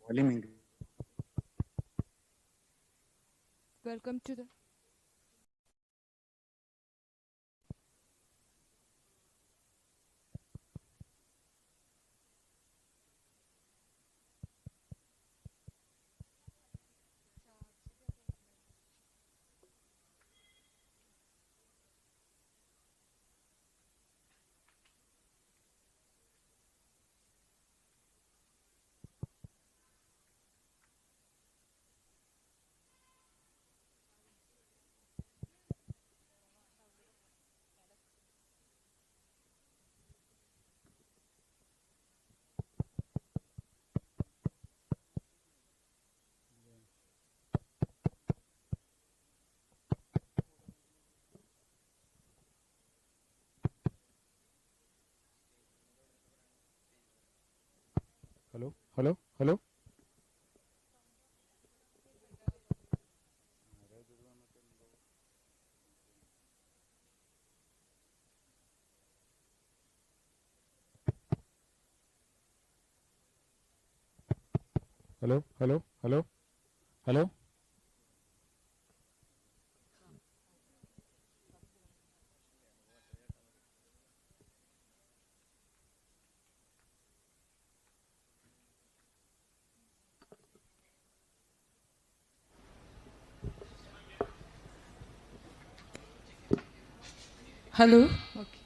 Volume increase. Welcome to the Hello, hello, hello. Hello, hello, hello, hello. Hello. Okay.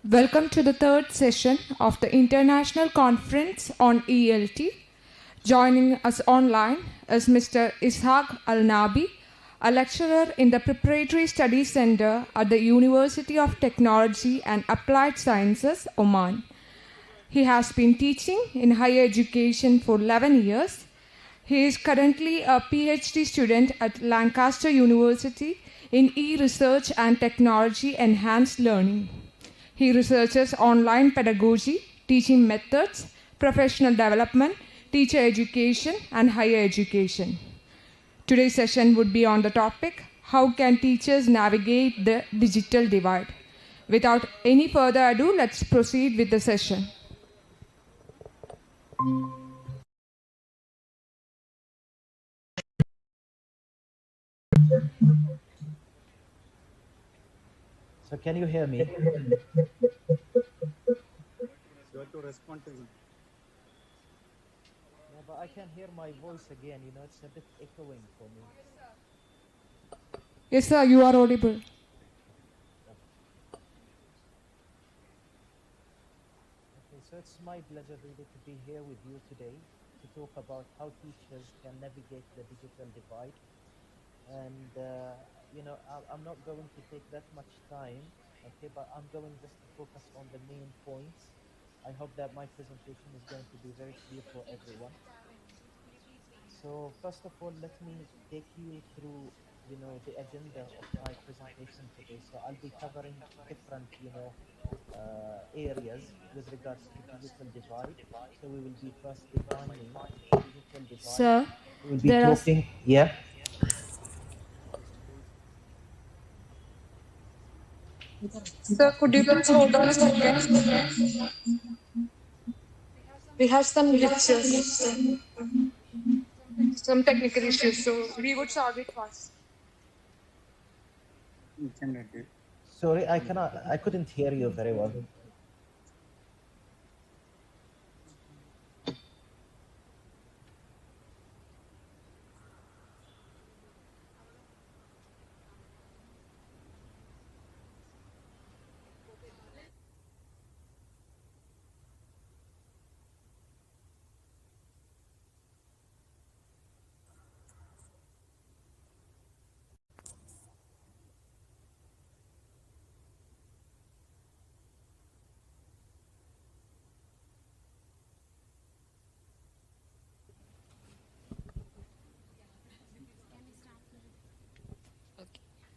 Welcome to the third session of the International Conference on ELT. Joining us online is Mr. Ishaq Al-Nabi, a lecturer in the Preparatory Studies Center at the University of Technology and Applied Sciences, Oman. He has been teaching in higher education for 11 years. He is currently a PhD student at Lancaster University in e-research and technology enhanced learning. He researches online pedagogy, teaching methods, professional development, teacher education, and higher education. Today's session would be on the topic, how can teachers navigate the digital divide? Without any further ado, let's proceed with the session. So can you hear me? You have to respond to him. Yeah, but I can hear my voice again. It's a bit echoing for me. Yes, sir, you are audible. Okay, so it's my pleasure really to be here with you today to talk about how teachers can navigate the digital divide. And, I'm not going to take that much time, okay, but I'm going just to focus on the main points. I hope that my presentation is going to be very clear for everyone. So first of all, let me take you through, the agenda of my presentation today. So I'll be covering different, areas with regards to digital divide. So we will be first defining digital divide. Sir, We will be talking, yeah. Sir, could you please hold on a second? We have some glitches, some technical issues, so we would solve it fast. Sorry, I couldn't hear you very well.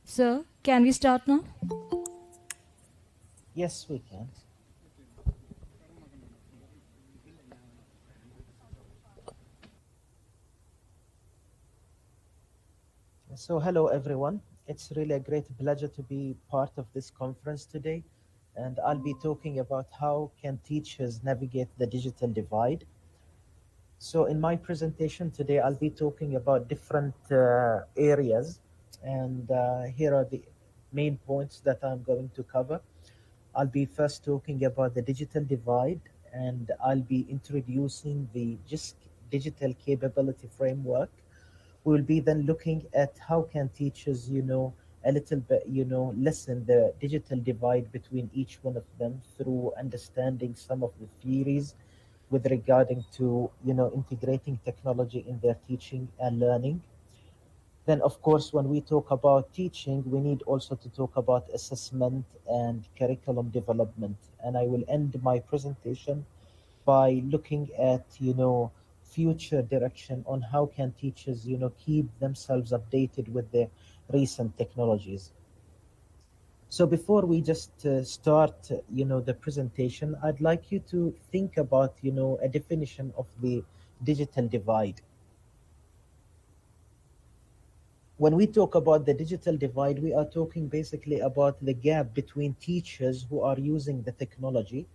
Sir, can we start now? Yes, we can. So hello everyone. It's really a great pleasure to be part of this conference today. and I'll be talking about how can teachers navigate the digital divide. So in my presentation today, I'll be talking about different areas, and here are the main points that I'm going to cover. I'll be first talking about the digital divide, and I'll be introducing the JISC digital capability framework. We will be then looking at how can teachers, a little bit, lessen the digital divide between each one of them through understanding some of the theories with regarding to, integrating technology in their teaching and learning. Then, of course, when we talk about teaching, we need also to talk about assessment and curriculum development. And I will end my presentation by looking at, future direction on how can teachers, keep themselves updated with the recent technologies. So before we just start, the presentation, I'd like you to think about, a definition of the digital divide. When we talk about the digital divide, we are talking basically about the gap between teachers who are using the technology.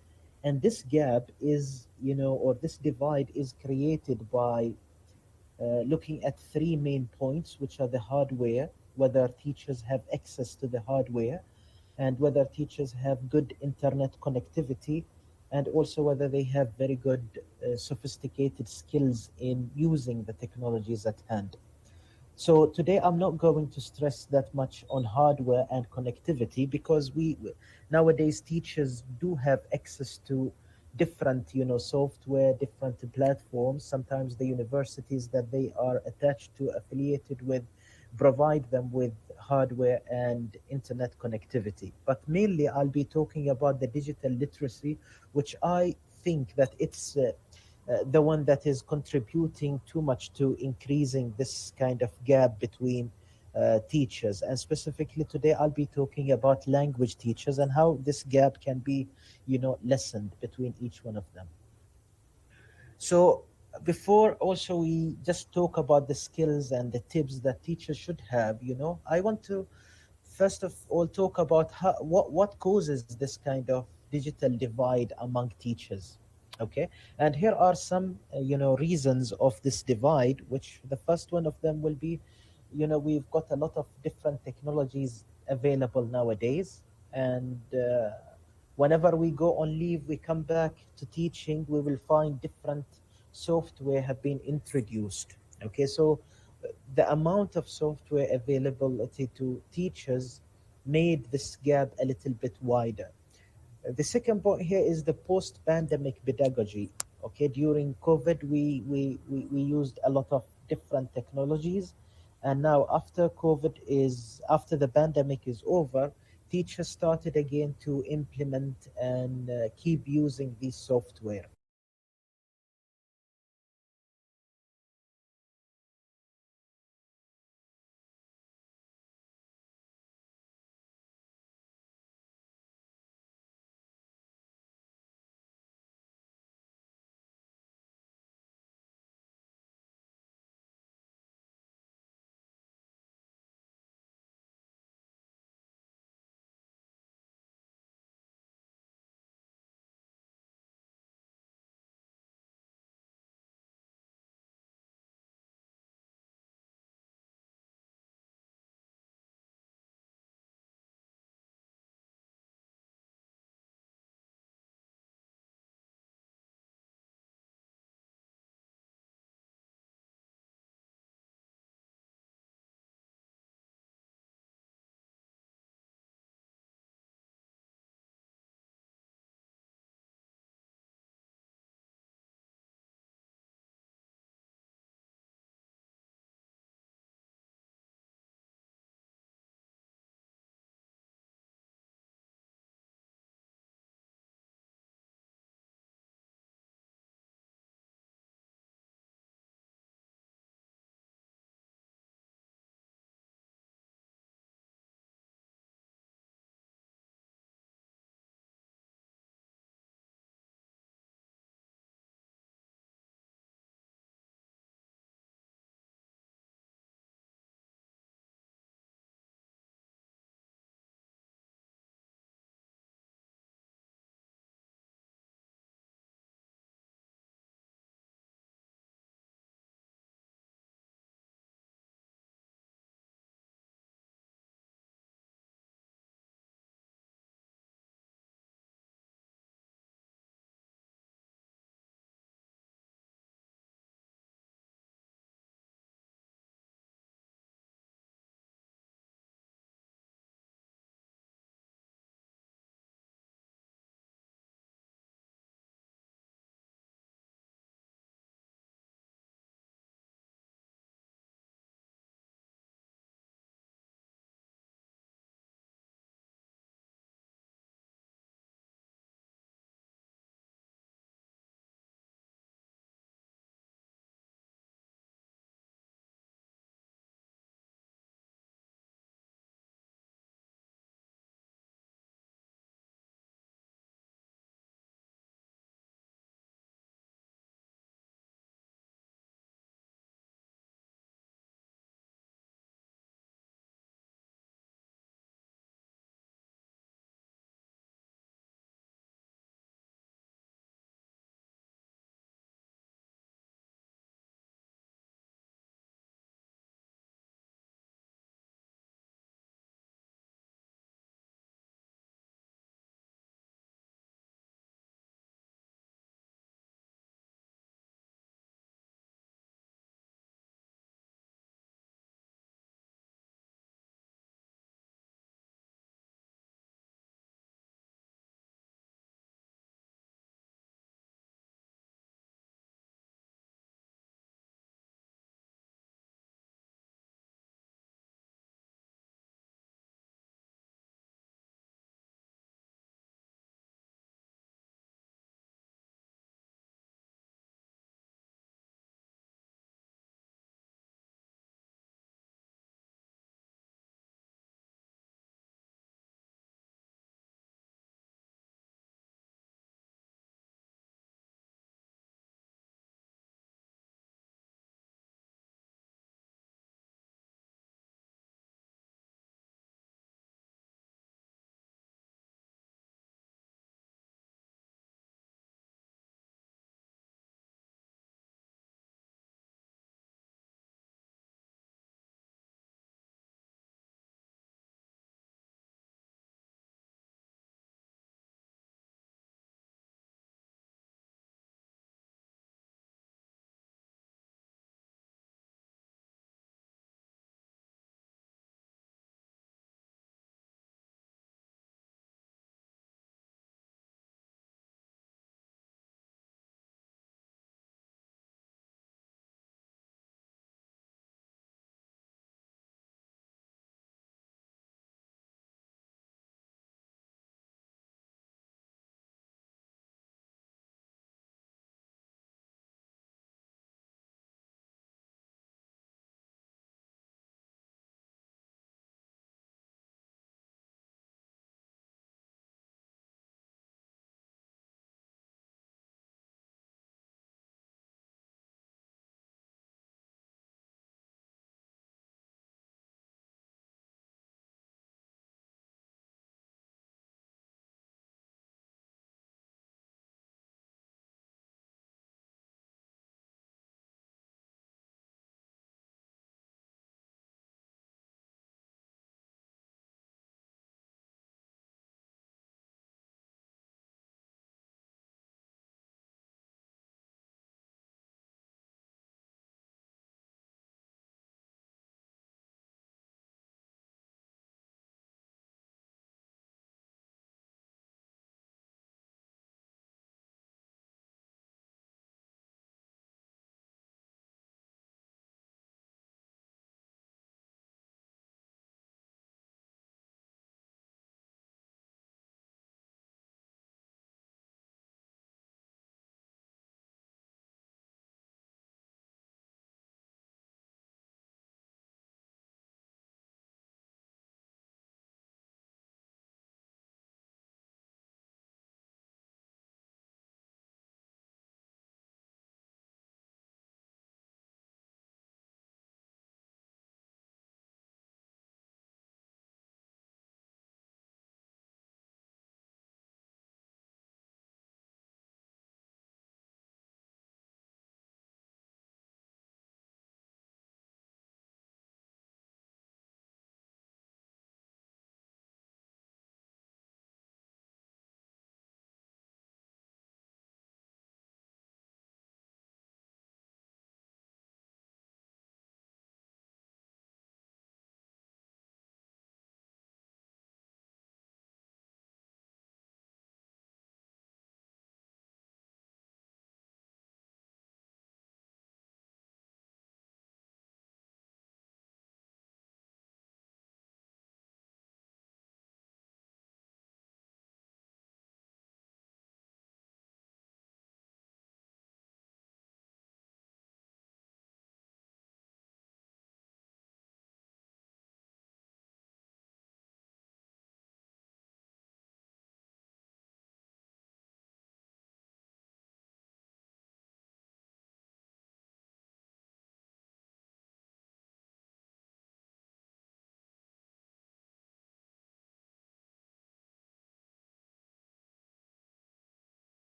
And this gap is, or this divide is created by looking at three main points, which are the hardware, whether teachers have access to the hardware, and whether teachers have good internet connectivity, and also whether they have very good sophisticated skills in using the technologies at hand. So today I'm not going to stress that much on hardware and connectivity because we nowadays teachers do have access to different software, different platforms. Sometimes the universities that they are attached to, affiliated with, provide them with hardware and internet connectivity. But mainly I'll be talking about the digital literacy, which I think that it's the one that is contributing too much to increasing this kind of gap between teachers. And specifically today, I'll be talking about language teachers and how this gap can be, lessened between each one of them. So before also we just talk about the skills and the tips that teachers should have, I want to first of all talk about what causes this kind of digital divide among teachers. Okay, and here are some reasons of this divide, which the first one of them will be, we've got a lot of different technologies available nowadays, and whenever we go on leave, we come back to teaching, we will find different software have been introduced. Okay, so the amount of software availability to teachers made this gap a little bit wider. The second point here is the post-pandemic pedagogy. Okay, during COVID, we used a lot of different technologies, and now after the pandemic is over, teachers started again to implement and keep using this software.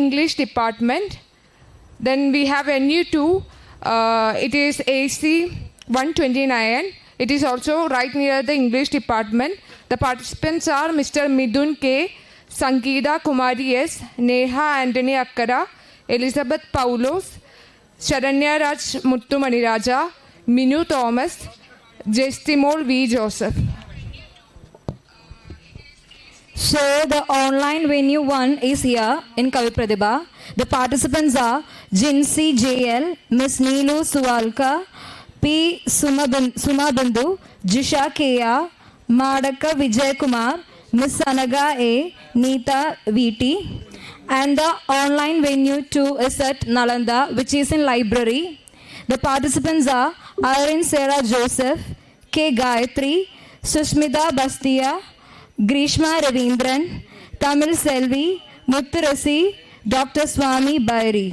English department. Then we have NU2. It is AC 129. It is also right near the English department. The participants are Mr. Midun K, Sangeeta Kumari S, Neha Anthony Akkara, Elizabeth Paulos, Sharanya Raj Muttumaniraja, Minu Thomas, Jestimol V. Joseph. So the online venue 1 is here in Kavi Pratibha. The participants are Jinsi JL, Miss Neelu Suwalka, P. Sumabindu, Jisha Kea, Madaka Vijay Kumar, Miss Anaga A, Neeta VT. And the online venue 2 is at Nalanda, which is in library. The participants are Irene Sarah Joseph, K. Gayatri, Sushmita Bastia, Grishma Ravindran, Tamil Selvi, Mutturasi, Dr. Swami Bairi.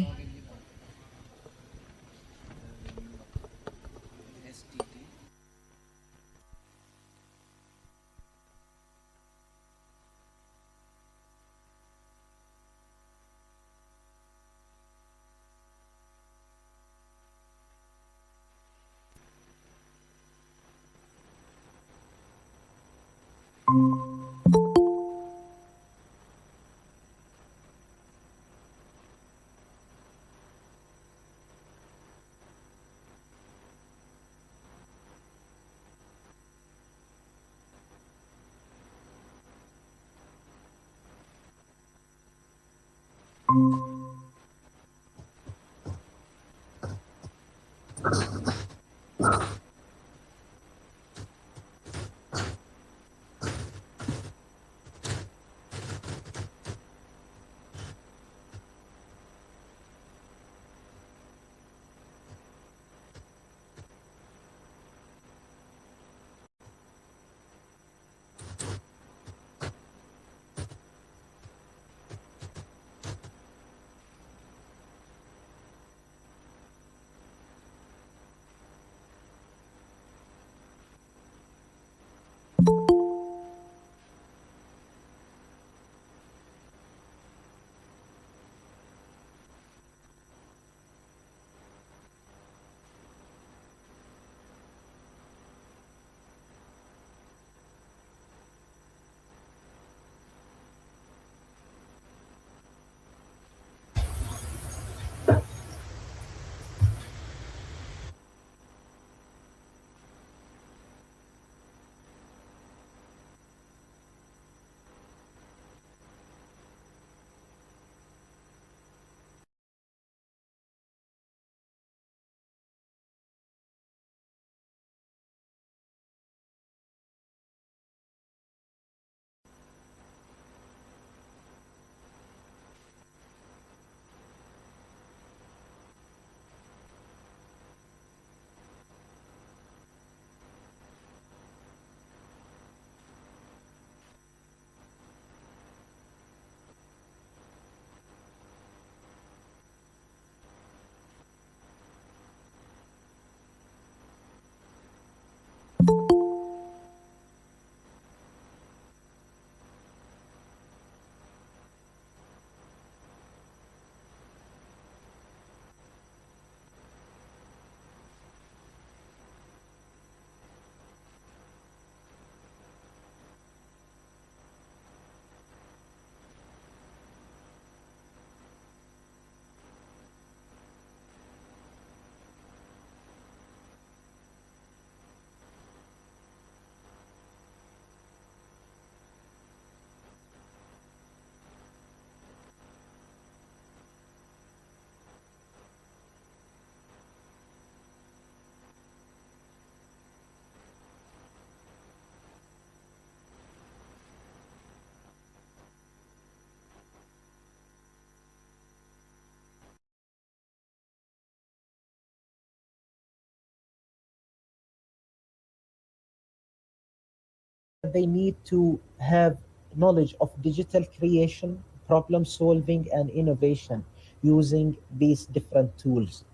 They need to have knowledge of digital creation, problem solving, and innovation using these different tools.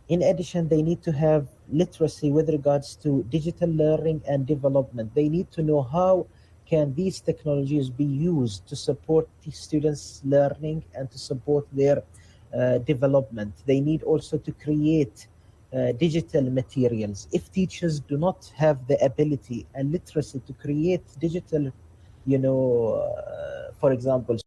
In addition, they need to have literacy with regards to digital learning and development. They need to know how can these technologies be used to support the students' learning and to support their development. They need also to create digital materials. If teachers do not have the ability and literacy to create digital, for example,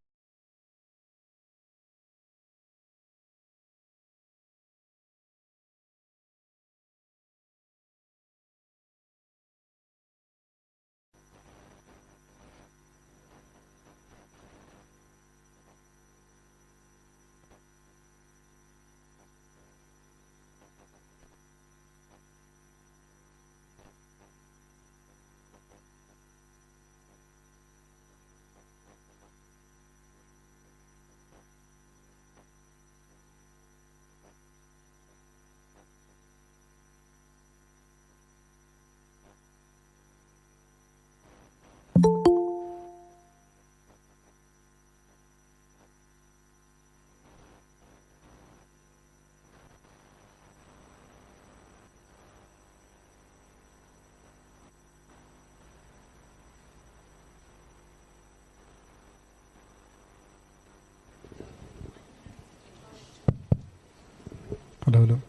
Hello.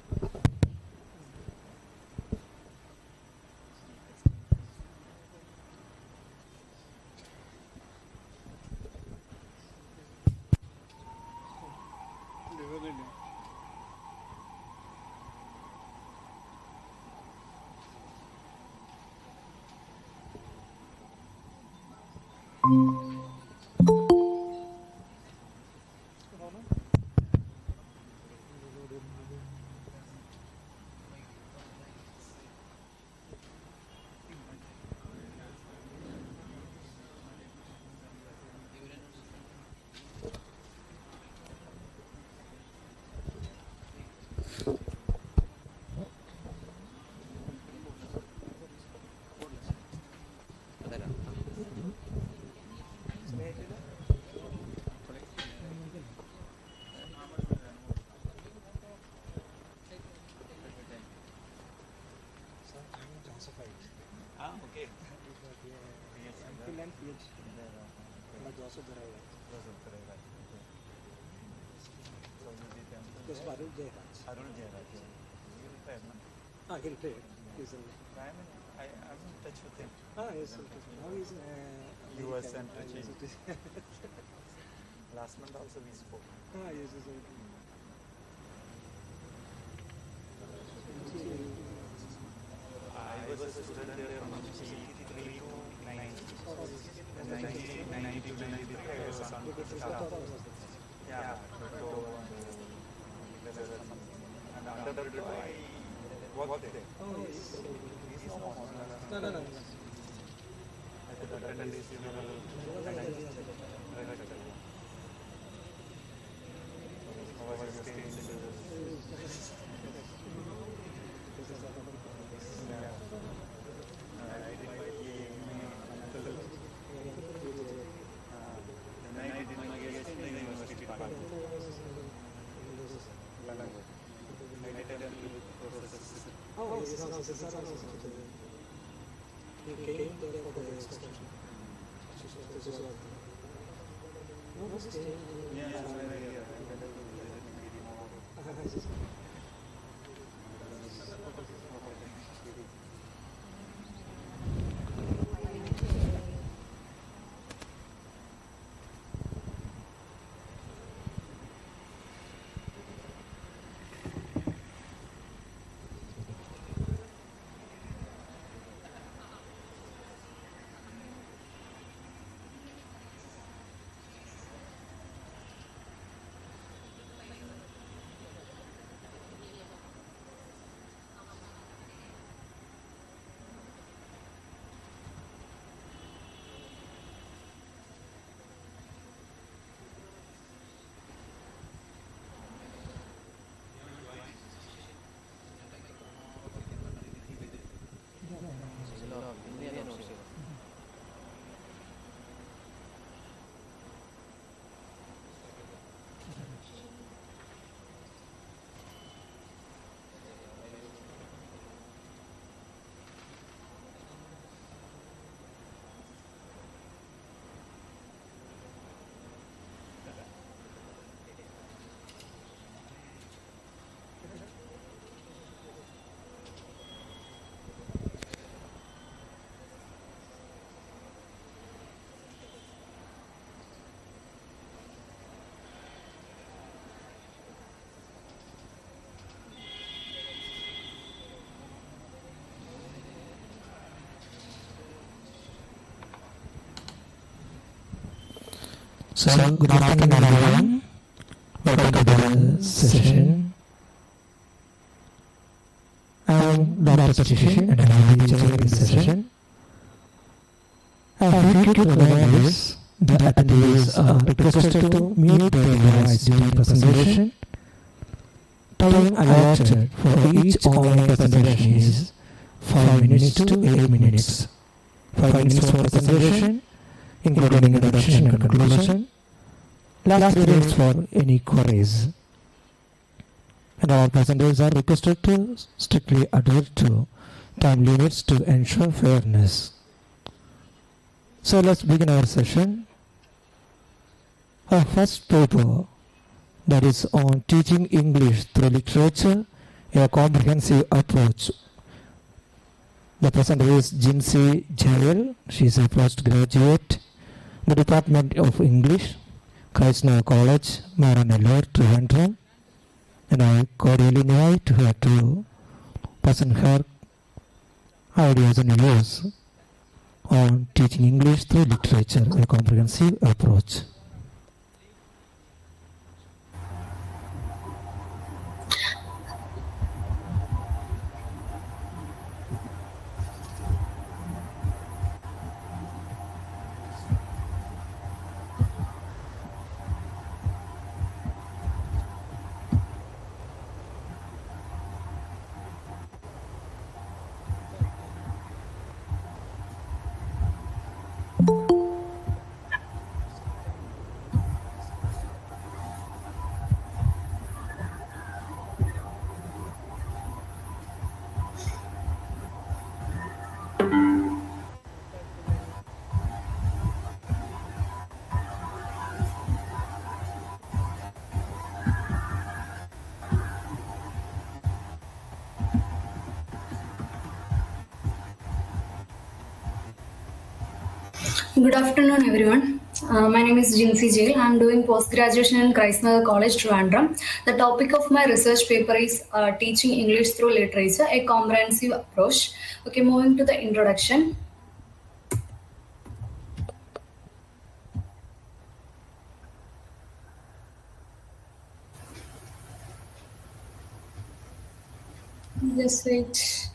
He'll play it. He's in. I'm in touch with him. Yes. Now he's in US and last month also we spoke. Yes. I was a student there from 83 to 90. And 90 to 93 I was on staff. Yeah. And after that I worked there. Yes. He's no more. No. I could attend this He came there for the extension. No, was staying. Yeah. So, good afternoon everyone. Welcome to the session. I am Dr. Chishi and I will be chairing this session. I have frequently reminders the attendees are requested to mute their device during presentation. Time allotted for each online presentation is 5 minutes to 8 minutes. 5 minutes for presentation, including introduction and conclusion. Last 3 minutes for any queries. And our presenters are requested to strictly adhere to time limits to ensure fairness. So let's begin our session. Our first paper, that is on teaching English through literature, a comprehensive approach. The presenter is Jinsey Jael. She is a postgraduate, the Department of English, Chrysler College, Maranello, Trivandrum. And I cordially invite her to present her ideas and views on teaching English through literature, a comprehensive approach. Good afternoon, everyone. My name is Jinsey Jael. I am doing post-graduation in Chrysler College, Trivandrum. The topic of my research paper is teaching English through literature, a comprehensive approach. Okay, moving to the introduction. Just wait.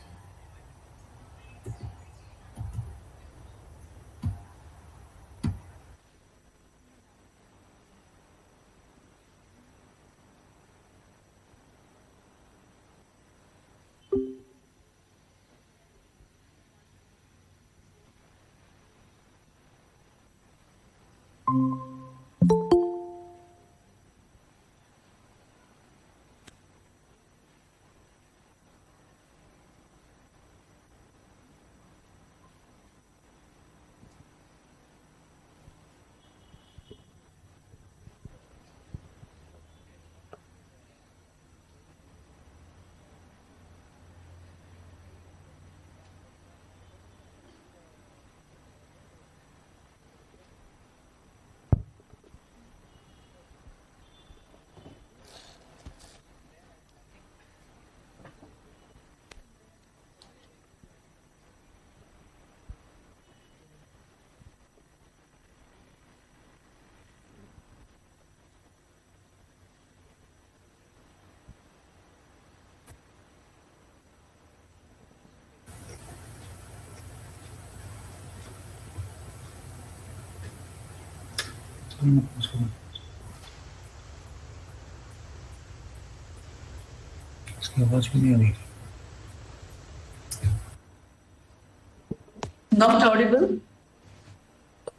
इसकी आवाज भी नहीं आ रही. Not audible.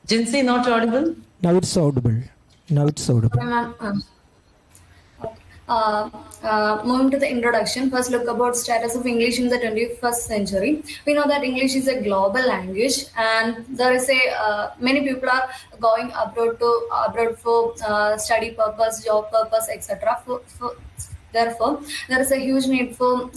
Jinsey, not audible. Now it's audible. Now it's audible. Okay, ma'am. Moving to the introduction, first look about status of English in the 21st century. We know that English is a global language, and there is a many people are going abroad for study purpose, job purpose, etc. Therefore, there is a huge need for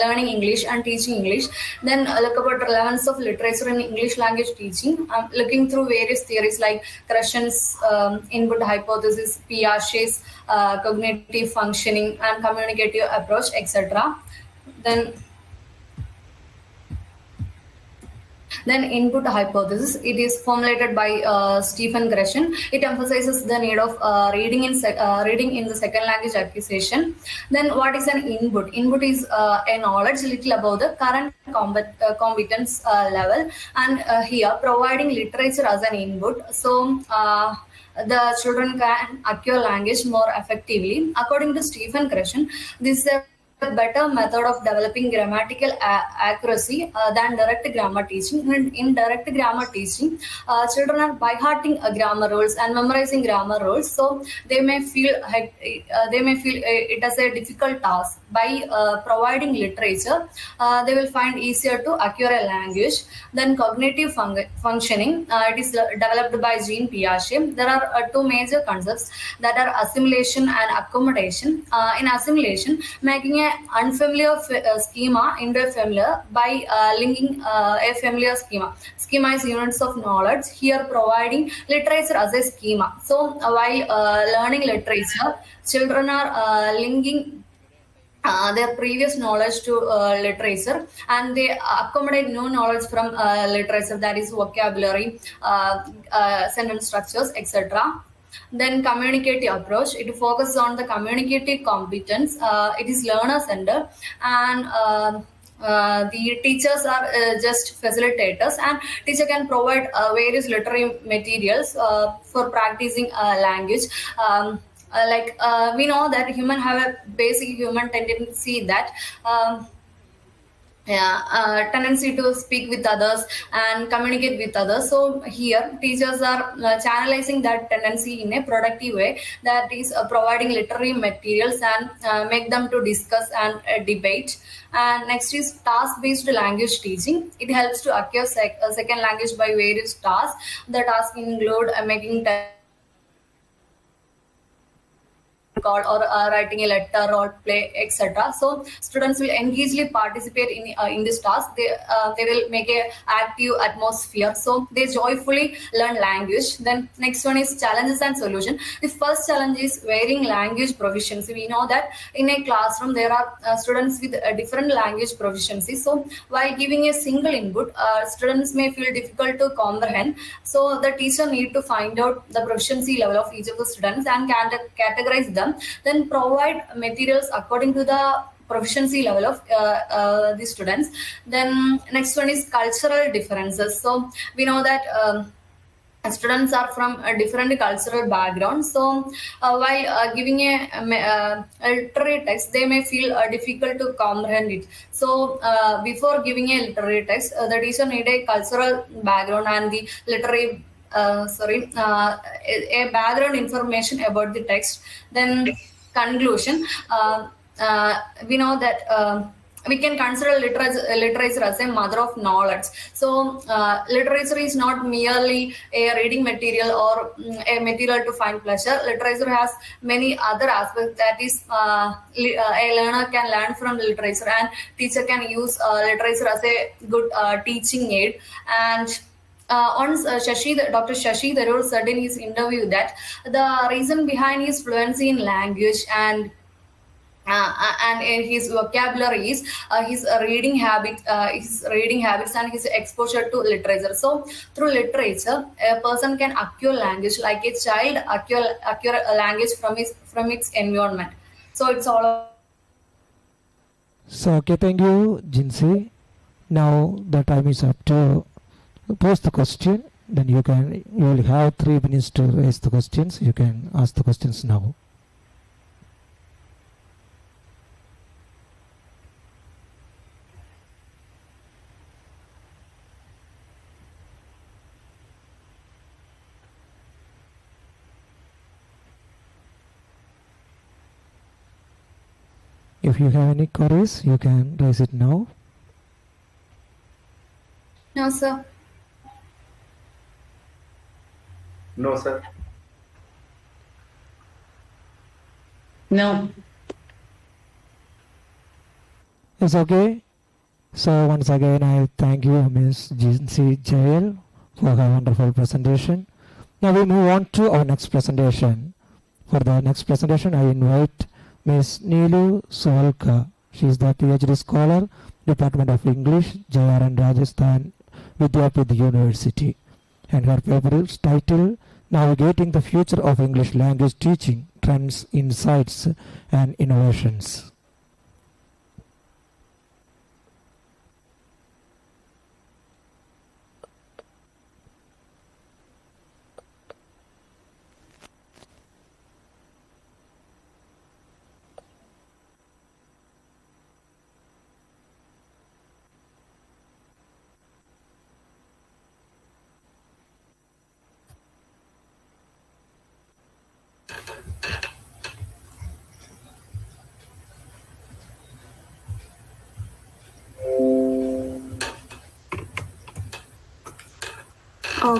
learning English and teaching English. Then look about relevance of literature in English language teaching. Looking through various theories like Krashen's input hypothesis, Piaget's cognitive functioning and communicative approach, etc. Then Then input hypothesis. It is formulated by Stephen Gresham. It emphasizes the need of reading in the second language acquisition. Then what is an input? Input is a knowledge little above the current competence level, and here providing literature as an input. So the children can acquire language more effectively. According to Stephen Gresham, this is a better method of developing grammatical accuracy than direct grammar teaching. In direct grammar teaching, children are by hearting grammar rules and memorizing grammar rules, so they may feel it as a difficult task. By providing literature, they will find easier to acquire a language. Then cognitive functioning, it is developed by Jean Piaget. There are two major concepts, that are assimilation and accommodation. In assimilation, making an unfamiliar schema into a familiar by linking a familiar schema. Schema is units of knowledge. Here providing literature as a schema. So while learning literature, children are linking their previous knowledge to literature, and they accommodate new knowledge from literature, that is vocabulary, sentence structures, etc. Then communicative approach, it focuses on the communicative competence. It is learner centered, and the teachers are just facilitators, and teacher can provide various literary materials for practicing language. We know that human have a basic human tendency that tendency to speak with others and communicate with others. So here teachers are channelizing that tendency in a productive way, that is providing literary materials and make them to discuss and debate. And next is task-based language teaching. It helps to acquire a second language by various tasks. The tasks include making call or writing a letter or play, etc. So students will engagedly participate in this task. They will make a active atmosphere, so they joyfully learn language. Then next one is challenges and solution. The first challenge is varying language proficiency. We know that in a classroom there are students with different language proficiency. So while giving a single input, students may feel difficult to comprehend. So the teacher need to find out the proficiency level of each of the students and can categorize them, then provide materials according to the proficiency level of the students. Then next one is cultural differences. So we know that students are from a different cultural background. So while giving a literary text, they may feel difficult to comprehend it. So before giving a literary text, the teacher need a cultural background and the literary a background information about the text. Then conclusion, we know that we can consider literature as a mother of knowledge. So literature is not merely a reading material or a material to find pleasure. Literature has many other aspects, that is a learner can learn from literature, and teacher can use literature as a good teaching aid. And once Dr. Shashi Tharoor said in his interview that the reason behind his fluency in language and his vocabulary is his reading habits and his exposure to literature. So through literature, a person can acquire language like a child acquire a language from its environment. So it's all. So okay, thank you, Jinsi. Now the time is up to pose the question. Then you will have 3 minutes to raise the questions. You can ask the questions now. If you have any queries, you can raise it now. No, sir. No, sir. No. It's okay. So once again, I thank you, Ms. Jinsi Jael, for her wonderful presentation. Now we move on to our next presentation. For the next presentation, I invite Ms. Neelu Suwalka. She is the PhD scholar, Department of English, JRN Rajasthan Vidyapith University. And her paper is titled Navigating the Future of English Language Teaching, Trends, Insights and Innovations.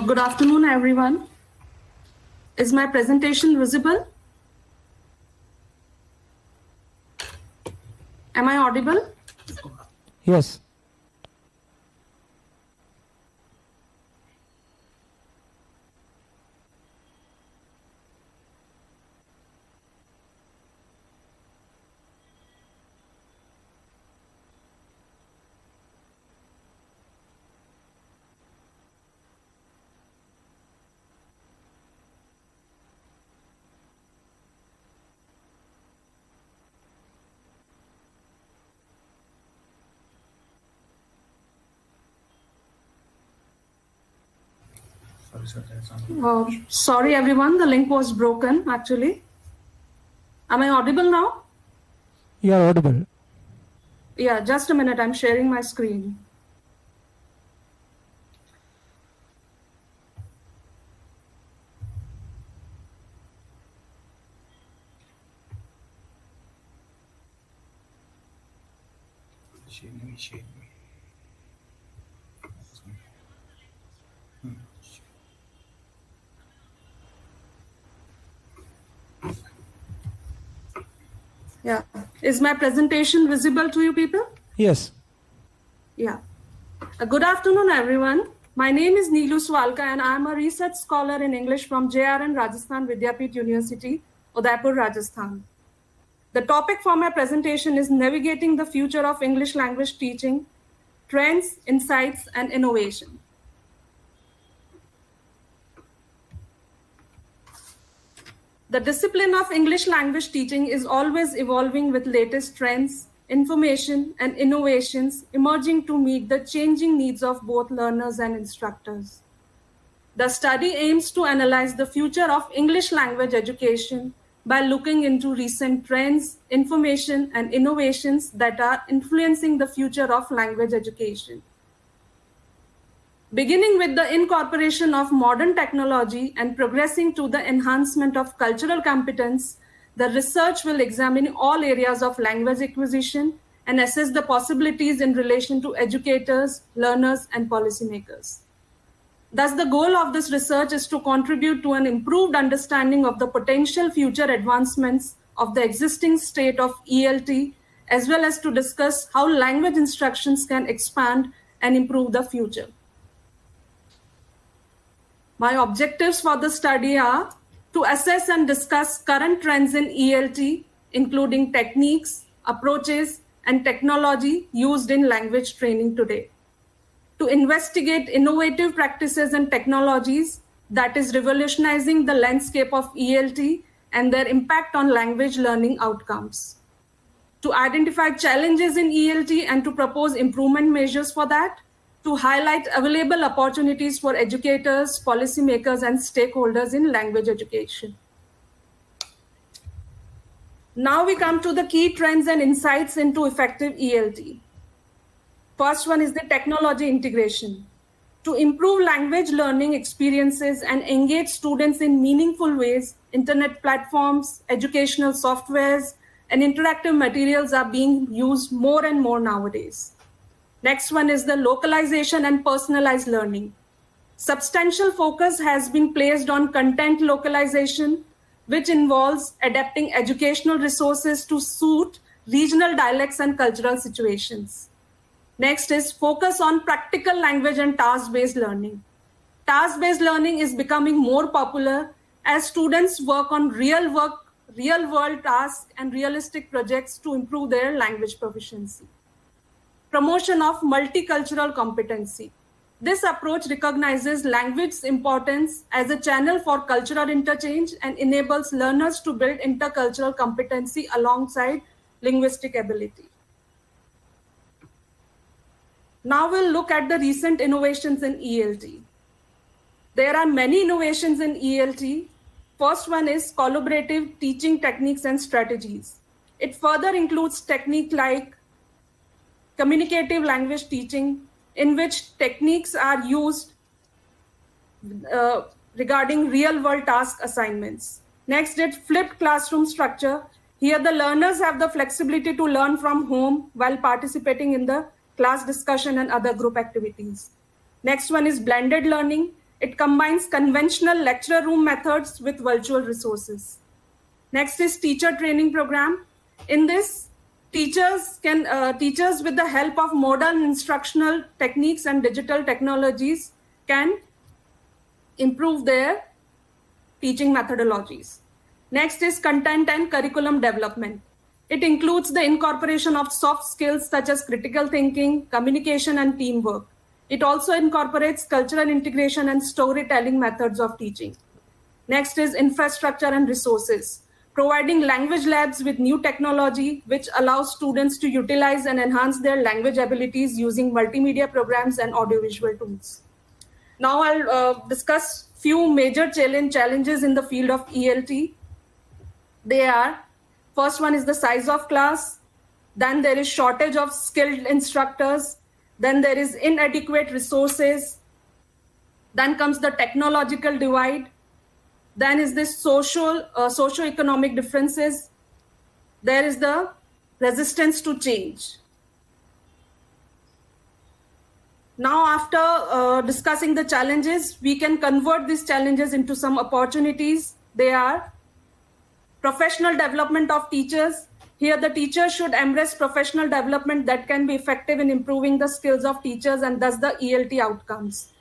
Good afternoon, everyone. Is my presentation visible? Am I audible? Yes. Sorry, everyone. The link was broken, actually. Am I audible now? You are audible. Yeah, just a minute. I'm sharing my screen. Yeah. Is my presentation visible to you people? Yes. Yeah. Good afternoon, everyone. My name is Neelu Swalka, and I'm a research scholar in English from JRN Rajasthan Vidyapith University, Udaipur, Rajasthan. The topic for my presentation is Navigating the Future of English Language Teaching, Trends, Insights, and Innovation. The discipline of English language teaching is always evolving with latest trends, information, and innovations emerging to meet the changing needs of both learners and instructors. The study aims to analyze the future of English language education by looking into recent trends, information, and innovations that are influencing the future of language education. Beginning with the incorporation of modern technology and progressing to the enhancement of cultural competence, the research will examine all areas of language acquisition and assess the possibilities in relation to educators, learners, and policymakers. Thus, the goal of this research is to contribute to an improved understanding of the potential future advancements of the existing state of ELT, as well as to discuss how language instructions can expand and improve the future. My objectives for the study are to assess and discuss current trends in ELT, including techniques, approaches, and technology used in language training today. To investigate innovative practices and technologies that is revolutionizing the landscape of ELT and their impact on language learning outcomes. To identify challenges in ELT and to propose improvement measures for that. To highlight available opportunities for educators, policymakers, and stakeholders in language education. Now we come to the key trends and insights into effective ELT. First one is the technology integration. To improve language learning experiences and engage students in meaningful ways, internet platforms, educational softwares, and interactive materials are being used more and more nowadays. Next one is the localization and personalized learning. Substantial focus has been placed on content localization, which involves adapting educational resources to suit regional dialects and cultural situations. Next is focus on practical language and task-based learning. Task-based learning is becoming more popular as students work on real-world tasks and realistic projects to improve their language proficiency. Promotion of multicultural competency. This approach recognizes language's importance as a channel for cultural interchange and enables learners to build intercultural competency alongside linguistic ability. Now we'll look at the recent innovations in ELT. There are many innovations in ELT. First one is collaborative teaching techniques and strategies. It further includes technique like communicative language teaching, in which techniques are used regarding real-world task assignments. Next is flipped classroom structure. Here the learners have the flexibility to learn from home while participating in the class discussion and other group activities. Next one is blended learning. It combines conventional lecture room methods with virtual resources. Next is teacher training program. In this, teachers with the help of modern instructional techniques and digital technologies can improve their teaching methodologies. Next is content and curriculum development. It includes the incorporation of soft skills such as critical thinking, communication, and teamwork. It also incorporates cultural integration and storytelling methods of teaching. Next is infrastructure and resources, providing language labs with new technology, which allows students to utilize and enhance their language abilities using multimedia programs and audiovisual tools. Now I'll discuss few major challenges in the field of ELT. They are, first one is the size of class, then there is shortage of skilled instructors, then there is inadequate resources, then comes the technological divide, then is this socio-economic differences, there is the resistance to change. Now, after discussing the challenges, we can convert these challenges into some opportunities. They are professional development of teachers. Here, the teacher should embrace professional development that can be effective in improving the skills of teachers and thus the ELT outcomes.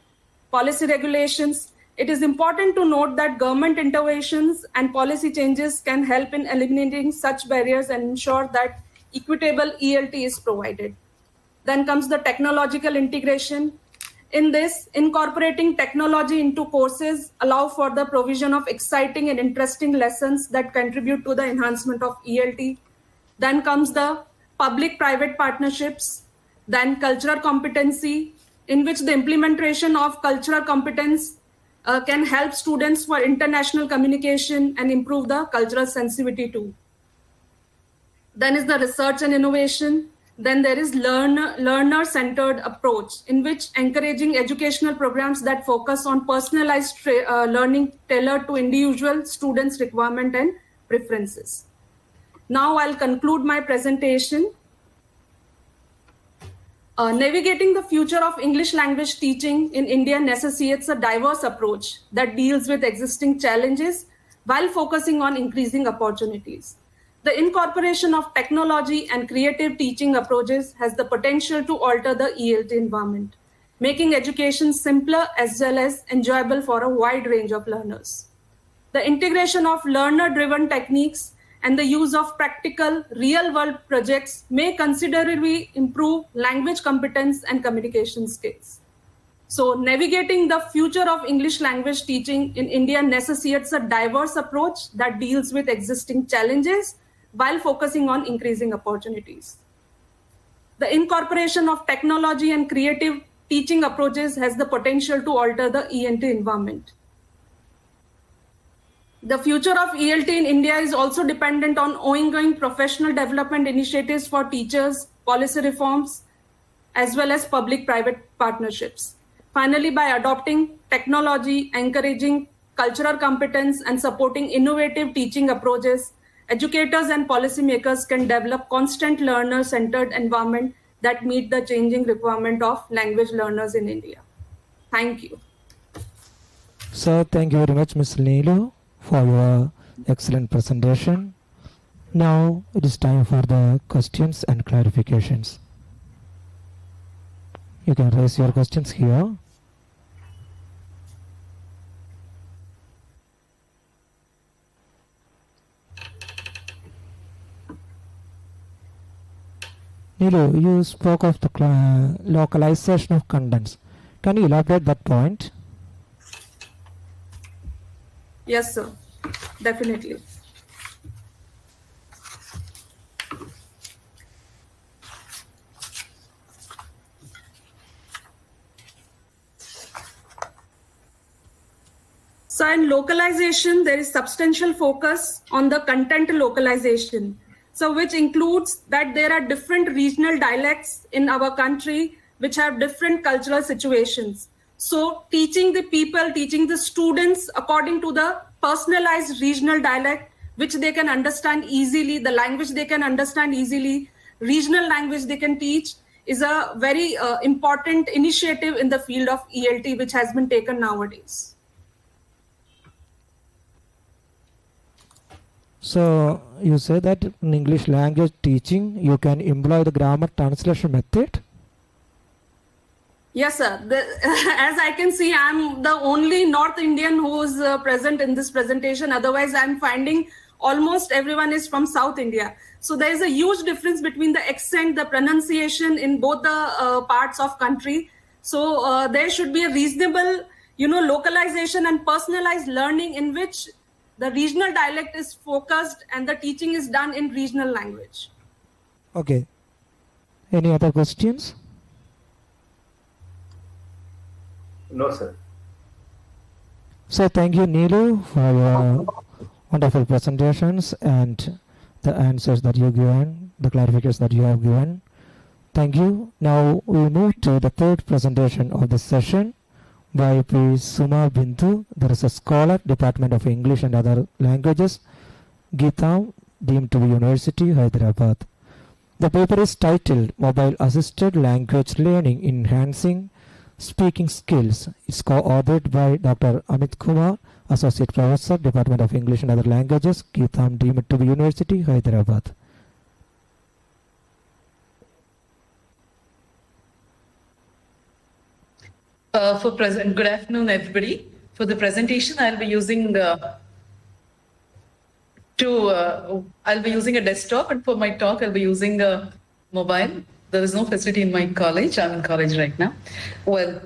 Policy regulations. It is important to note that government interventions and policy changes can help in eliminating such barriers and ensure that equitable ELT is provided. Then comes the technological integration. In this, incorporating technology into courses allow for the provision of exciting and interesting lessons that contribute to the enhancement of ELT. Then comes the public-private partnerships, then cultural competency, in which the implementation of cultural competence can help students for international communication and improve the cultural sensitivity too. Then is the research and innovation. Then there is learner-centered approach, in which encouraging educational programs that focus on personalized learning tailored to individual students' requirement and preferences. Now I'll conclude my presentation. Navigating the future of English language teaching in India necessitates a diverse approach that deals with existing challenges while focusing on increasing opportunities. The incorporation of technology and creative teaching approaches has the potential to alter the ELT environment, making education simpler as well as enjoyable for a wide range of learners. The integration of learner-driven techniques and the use of practical, real-world projects may considerably improve language competence and communication skills. So, navigating the future of English language teaching in India necessitates a diverse approach that deals with existing challenges while focusing on increasing opportunities. The incorporation of technology and creative teaching approaches has the potential to alter the ELT environment. The future of ELT in India is also dependent on ongoing professional development initiatives for teachers, policy reforms, as well as public-private partnerships. Finally, by adopting technology, encouraging cultural competence, and supporting innovative teaching approaches, educators and policymakers can develop constant learner-centered environment that meet the changing requirement of language learners in India. Thank you. So thank you very much, Ms. Neelu, for your excellent presentation. Now it is time for the questions and clarifications. You can raise your questions here. Neelu, you spoke of the localization of contents. Can you elaborate that point? Yes, sir. Definitely. So in localization, there is substantial focus on the content localization. So which includes that there are different regional dialects in our country which have different cultural situations. So teaching the people, teaching the students according to the personalized regional dialect, which they can understand easily, the language they can understand easily, regional language they can teach, is a very important initiative in the field of ELT, which has been taken nowadays. So you say that in English language teaching, you can employ the grammar translation method? Yes, sir. As I can see, I'm the only North Indian who is present in this presentation. Otherwise, I'm finding almost everyone is from South India. So there is a huge difference between the accent, the pronunciation in both the parts of country. So there should be a reasonable, localization and personalized learning in which the regional dialect is focused and the teaching is done in regional language. Okay. Any other questions? No, sir. So thank you, Neelu, for your wonderful presentations and the answers that you've given, the clarifications that you have given. Thank you. Now we move to the third presentation of the session by Prof. Suma Bindu. There is a scholar, Department of English and Other Languages, Geetham, deemed to be University, Hyderabad. The paper is titled Mobile Assisted Language Learning Enhancing Speaking Skills. It's co-authored by Dr. Amit Kumar, Associate Professor, Department of English and Other Languages, Geetham, deemed to be University, Hyderabad. Good afternoon, everybody. For the presentation, I'll be using I'll be using a desktop, and for my talk, I'll be using a mobile. There is no facility in my college. I'm in college right now. Well,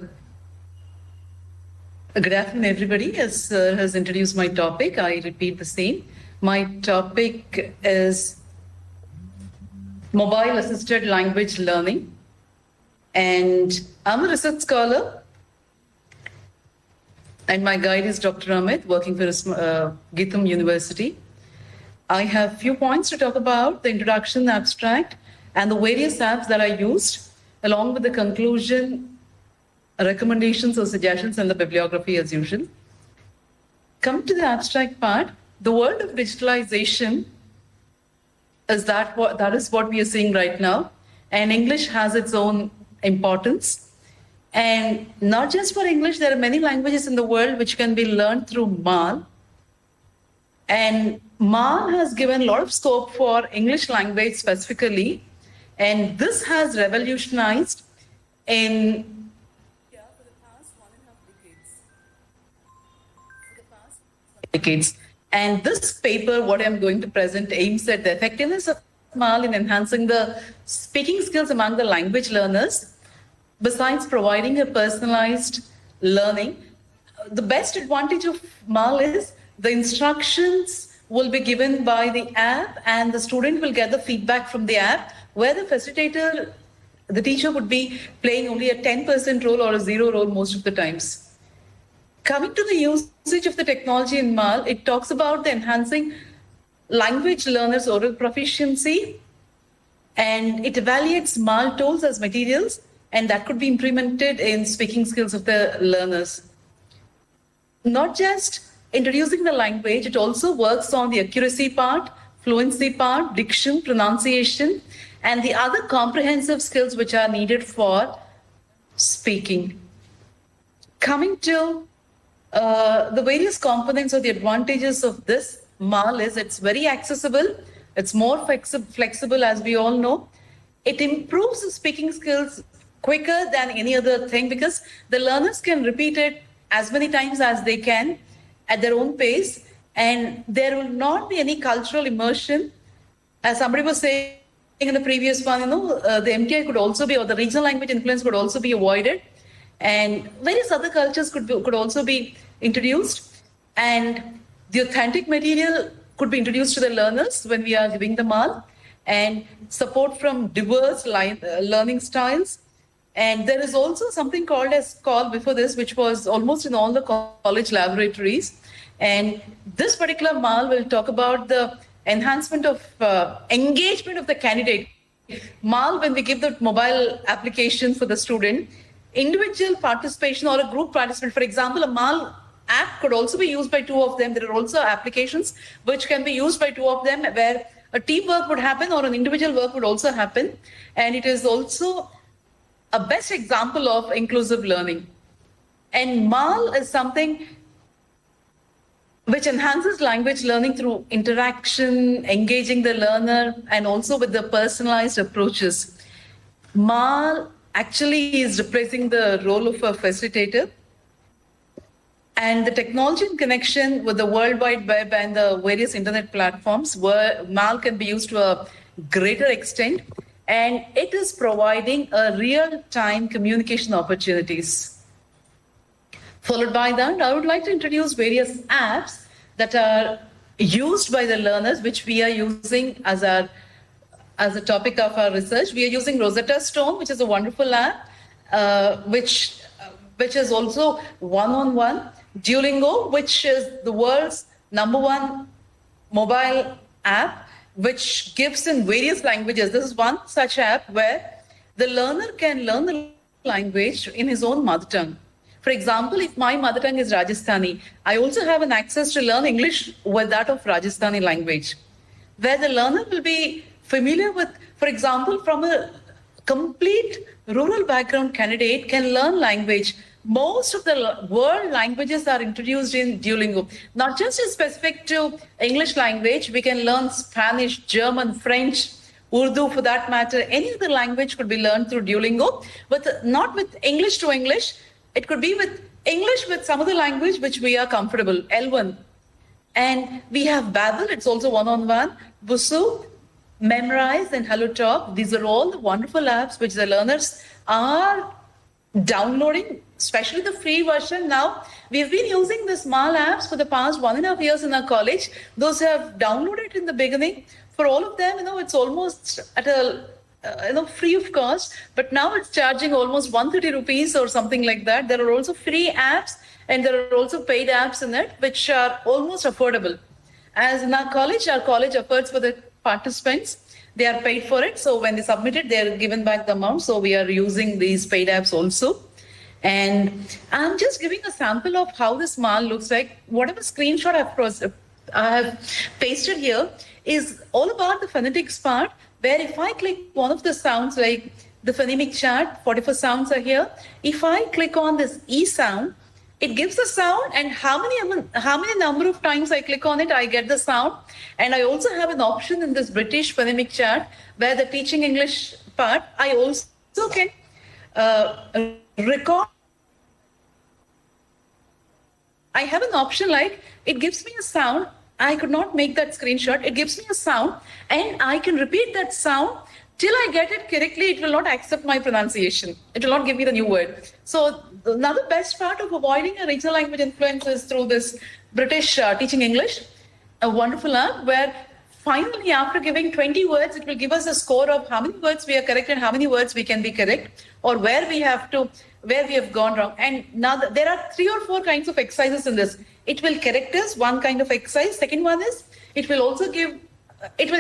good afternoon, everybody. As Sir has introduced my topic, I repeat the same. My topic is mobile assisted language learning, and I'm a research scholar. And my guide is Dr. Amit, working for Geetham University. I have few points to talk about: the introduction, the abstract, and the various apps that I used, along with the conclusion, recommendations or suggestions, and the bibliography as usual. Coming to the abstract part, the world of digitalization is that is what we are seeing right now, and English has its own importance. And not just for English, there are many languages in the world which can be learned through MAL. And MAL has given a lot of scope for English language specifically. And this has revolutionized in for the past 1.5 decades. And this paper, what I'm going to present, aims at the effectiveness of MAL in enhancing the speaking skills among the language learners. Besides providing a personalized learning, the best advantage of MAL is the instructions will be given by the app, and the student will get the feedback from the app, where the facilitator, the teacher, would be playing only a 10% role or a 0 role most of the times. Coming to the usage of the technology in MAL, it talks about the enhancing language learners' oral proficiency, and it evaluates MAL tools as materials, and that could be implemented in speaking skills of the learners. Not just introducing the language, it also works on the accuracy part, fluency part, diction, pronunciation, and the other comprehensive skills which are needed for speaking. Coming to the various components or the advantages of this MAL is it's very accessible, it's more flexible, as we all know. It improves the speaking skills quicker than any other thing, because the learners can repeat it as many times as they can at their own pace, and there will not be any cultural immersion. As somebody was saying in the previous one, the MTI could also be, or the regional language influence could also be avoided. and various other cultures could also be introduced, and the authentic material could be introduced to the learners when we are giving the MAL, and support from diverse learning styles. And there is also something called before this, which was almost in all the college laboratories. And this particular MAL will talk about the enhancement of engagement of the candidate. MAL, when we give the mobile application for the student, individual participation or a group participation. For example, a MAL app could also be used by two of them. There are also applications which can be used by two of them, where a teamwork would happen or an individual work would also happen. And it is also a best example of inclusive learning. And MAL is something which enhances language learning through interaction, engaging the learner, and also with the personalized approaches. MAL actually is replacing the role of a facilitator. And the technology in connection with the World Wide Web and the various internet platforms, where MAL can be used to a greater extent, and it is providing a real-time communication opportunities. Followed by that, I would like to introduce various apps that are used by the learners, which we are using as a topic of our research. We are using Rosetta Stone, which is a wonderful app, which is also one-on-one. Duolingo, which is the world's #1 mobile app, which gives in various languages. This is one such app where the learner can learn the language in his own mother tongue. For example, if my mother tongue is Rajasthani, I also have an access to learn English with that of Rajasthani language, where the learner will be familiar with, for example, from a complete rural background candidate can learn language. Most of the world languages are introduced in Duolingo, not just specific to English language. We can learn Spanish, German, French, Urdu for that matter. Any other language could be learned through Duolingo, but not with English to English. It could be with English with some other language which we are comfortable, L1. And we have Babbel, it's also one-on-one, Busuu, Memrise, and HelloTalk. These are all the wonderful apps which the learners are downloading, especially the free version now. We've been using this MAL apps for the past 1.5 years in our college. Those who have downloaded in the beginning, for all of them, it's almost at a free of cost, but now it's charging almost 130 rupees or something like that. There are also free apps and there are also paid apps in it, which are almost affordable. As in our college efforts for the participants, they are paid for it. So when they submit it, they are given back the amount. So we are using these paid apps also. And I'm just giving a sample of how this MAL looks like. Whatever screenshot I have pasted here is all about the phonetics part, where if I click one of the sounds, like the phonemic chart, 44 sounds are here. If I click on this E sound, it gives the sound, and how many number of times I click on it, I get the sound. And I also have an option in this British phonemic chart where the teaching English part, I also can record. I have an option like it gives me a sound. I could not make that screenshot. It gives me a sound and I can repeat that sound till I get it correctly. It will not accept my pronunciation. It will not give me the new word. So another best part of avoiding a regional language influence is through this British teaching English, a wonderful app where finally after giving 20 words, it will give us a score of how many words we are correct and how many words we can be correct, or where we have gone wrong. And now there are 3 or 4 kinds of exercises in this. It will correct us, one kind of exercise. Second one is, it will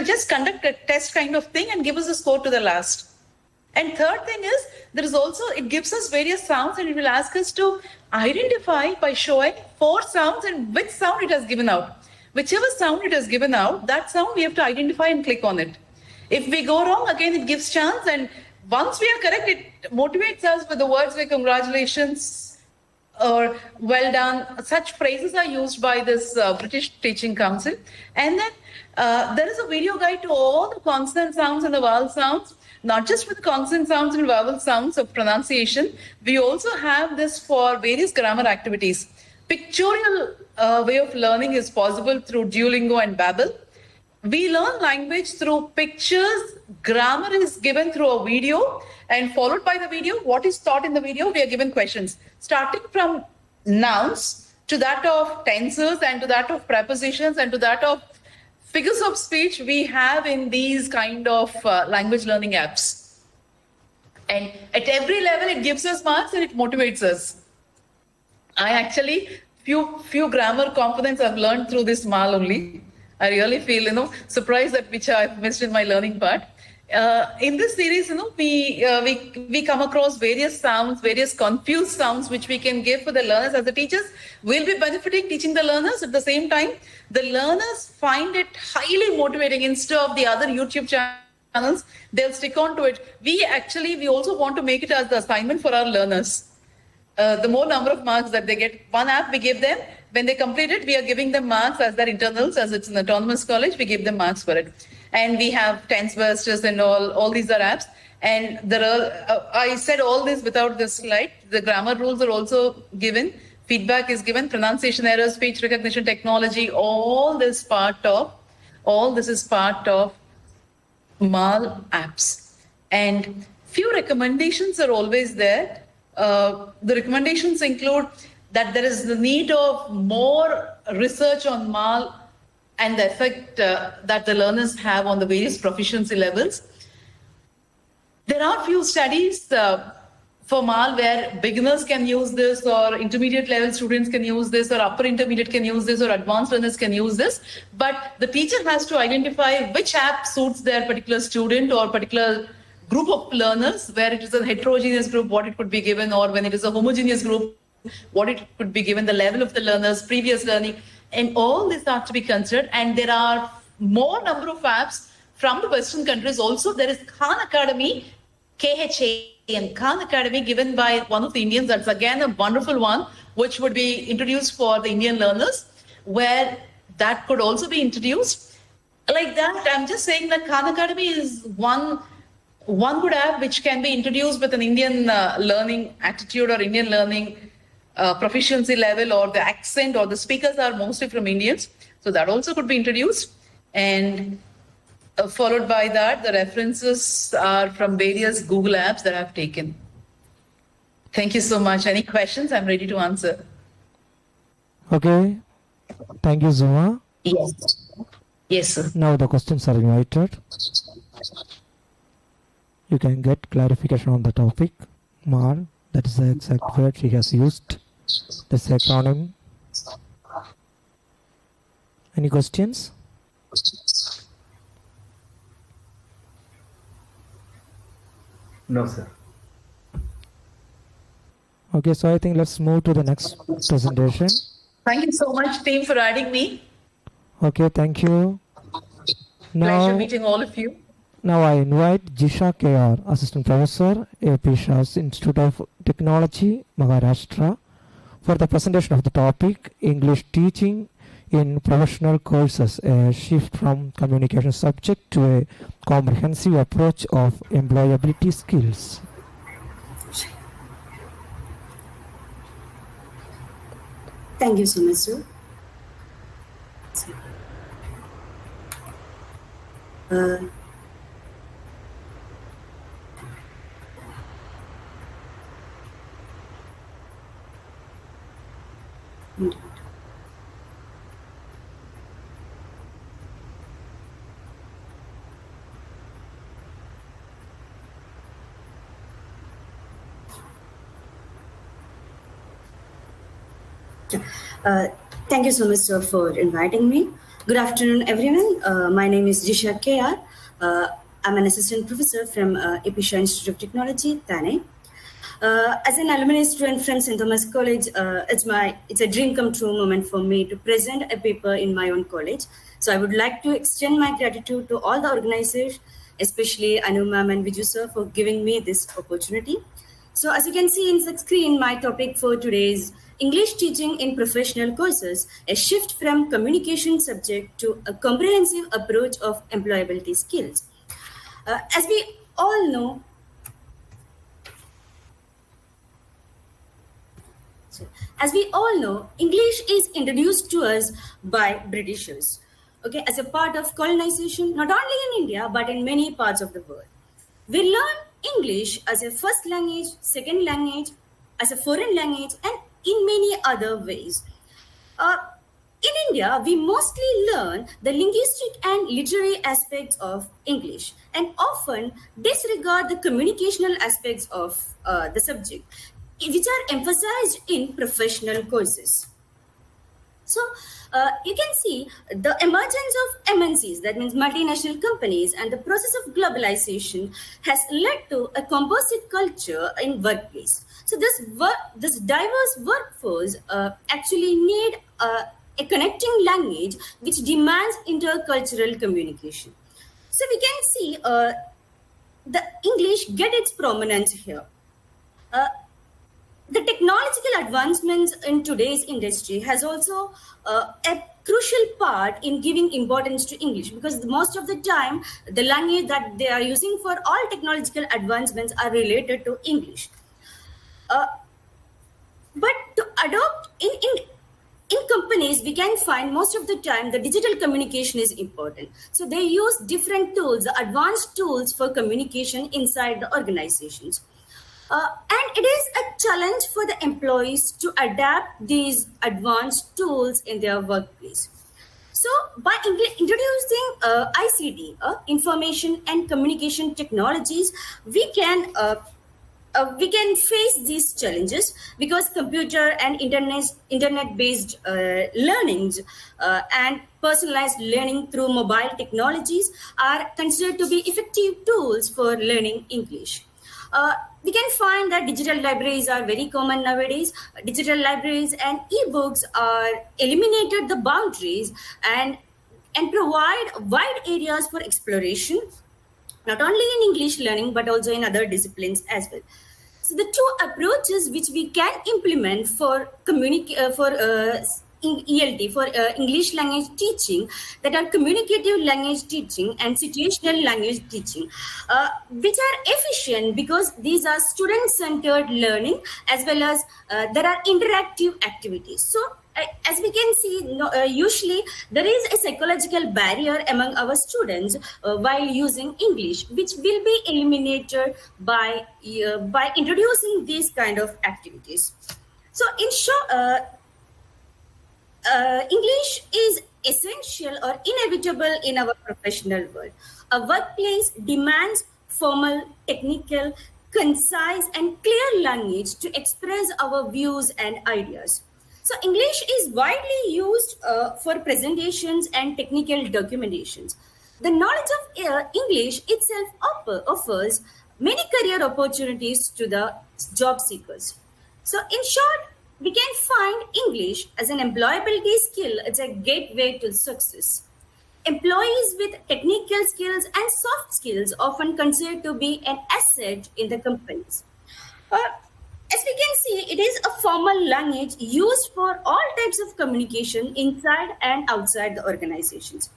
just conduct a test kind of thing and give us a score to the last. And third thing is, it gives us various sounds and it will ask us to identify by showing 4 sounds and which sound it has given out. Whichever sound it has given out, that sound we have to identify and click on it. If we go wrong, again, it gives chance, and once we are correct, it motivates us with the words like congratulations or well done. Such phrases are used by this British Teaching Council. And then there is a video guide to all the consonant sounds and the vowel sounds, not just with consonant sounds and vowel sounds of pronunciation. We also have this for various grammar activities. Pictorial way of learning is possible through Duolingo and Babbel. we learn language through pictures. Grammar is given through a video, and followed by the video, what is taught in the video, we are given questions. Starting from nouns to that of tenses and to that of prepositions and to that of figures of speech we have in these kind of language learning apps. And at every level, it gives us marks and it motivates us. I actually, few grammar components I've learned through this MAL only. I really feel, surprised at which I've missed in my learning part. In this series, we come across various sounds, various confused sounds, which we can give for the learners. As the teachers, we'll be benefiting teaching the learners. At the same time, the learners find it highly motivating. Instead of the other YouTube channels, they'll stick on to it. We also want to make it as the assignment for our learners. The more number of marks that they get, one app we give them. When they complete it, we are giving them marks as their internals, as it's an autonomous college, we give them marks for it. And we have tense bursters and all these are apps. And there are, I said all this without this slide. The grammar rules are also given. Feedback is given, pronunciation errors, speech recognition technology, all this is part of MAL apps. And few recommendations are always there. The recommendations include that there is the need of more research on MAL and the effect that the learners have on the various proficiency levels. There are few studies for MAL where beginners can use this, or intermediate level students can use this, or upper intermediate can use this, or advanced learners can use this. But the teacher has to identify which app suits their particular student or particular group of learners. Where it is a heterogeneous group, what it could be given, or when it is a homogeneous group, what it could be given, the level of the learners, previous learning, and all this have to be considered. And there are more number of apps from the Western countries. Also, there is Khan Academy, KHAN, Khan Academy, given by one of the Indians. That's again a wonderful one, which would be introduced for the Indian learners, where that could also be introduced. Like that, I'm just saying that Khan Academy is one good app which can be introduced with an Indian learning attitude or Indian learning proficiency level, or the accent or the speakers are mostly from Indians. So that also could be introduced. And followed by that, the references are from various Google apps that I've taken. Thank you so much. Any questions? I'm ready to answer. Okay. Thank you, Zuma. Yes. Yes, sir. Now the questions are invited. You can get clarification on the topic. MAL, that is the exact word she has used. That's the acronym. Any questions? No, sir. Okay, so I think let's move to the next presentation. Thank you so much, team, for adding me. Okay, thank you. Pleasure meeting all of you. Now I invite Jisha KR, Assistant Professor, AP Shah's Institute of Technology, Maharashtra, for the presentation of the topic, English Teaching in Professional Courses, a shift from communication subject to a comprehensive approach of employability skills. Thank you so much, sir. Thank you so much, sir, for inviting me. Good afternoon, everyone. My name is Jisha KR. I'm an assistant professor from AP Shah Institute of Technology, Thane. As an alumni student from St. Thomas College, it's a dream come true moment for me to present a paper in my own college. So I would like to extend my gratitude to all the organizers, especially Anu ma'am and Viju sir, for giving me this opportunity. So as you can see in the screen, my topic for today is English teaching in professional courses, a shift from communication subject to a comprehensive approach of employability skills. As we all know, English is introduced to us by Britishers. okay, as a part of colonization, not only in India, but in many parts of the world. We learn English as a first language, second language, as a foreign language, and in many other ways. In India, we mostly learn the linguistic and literary aspects of English and often disregard the communicational aspects of the subject, which are emphasized in professional courses. So you can see the emergence of MNCs, that means multinational companies, and the process of globalization has led to a composite culture in workplace. So this diverse workforce actually need a connecting language which demands intercultural communication. So we can see the English get its prominence here. The technological advancements in today's industry has also a crucial part in giving importance to English, because most of the time the language that they are using for all technological advancements are related to English. But to adopt in companies, we can find most of the time the digital communication is important. So they use different tools, advanced tools for communication inside the organizations. And it is a challenge for the employees to adapt these advanced tools in their workplace. So by introducing ICT, information and communication technologies, we can face these challenges, because computer and internet-based learnings and personalized learning through mobile technologies are considered to be effective tools for learning English. We can find that digital libraries are very common nowadays. Digital libraries and ebooks are eliminated the boundaries and provide wide areas for exploration, not only in English learning, but also in other disciplines as well. So the two approaches which we can implement for ELT, for English language teaching, that are communicative language teaching and situational language teaching, which are efficient because these are student-centered learning, as well as there are interactive activities. So as we can see, usually there is a psychological barrier among our students while using English, which will be eliminated by introducing these kind of activities. So in short, English is essential or inevitable in our professional world. A workplace demands formal, technical, concise, and clear language to express our views and ideas. So English is widely used for presentations and technical documentations. The knowledge of English itself offers many career opportunities to the job seekers. So in short, we can find English as an employability skill. It's a gateway to success. Employees with technical skills and soft skills often considered to be an asset in the companies. As we can see, it is a formal language used for all types of communication inside and outside the organizations.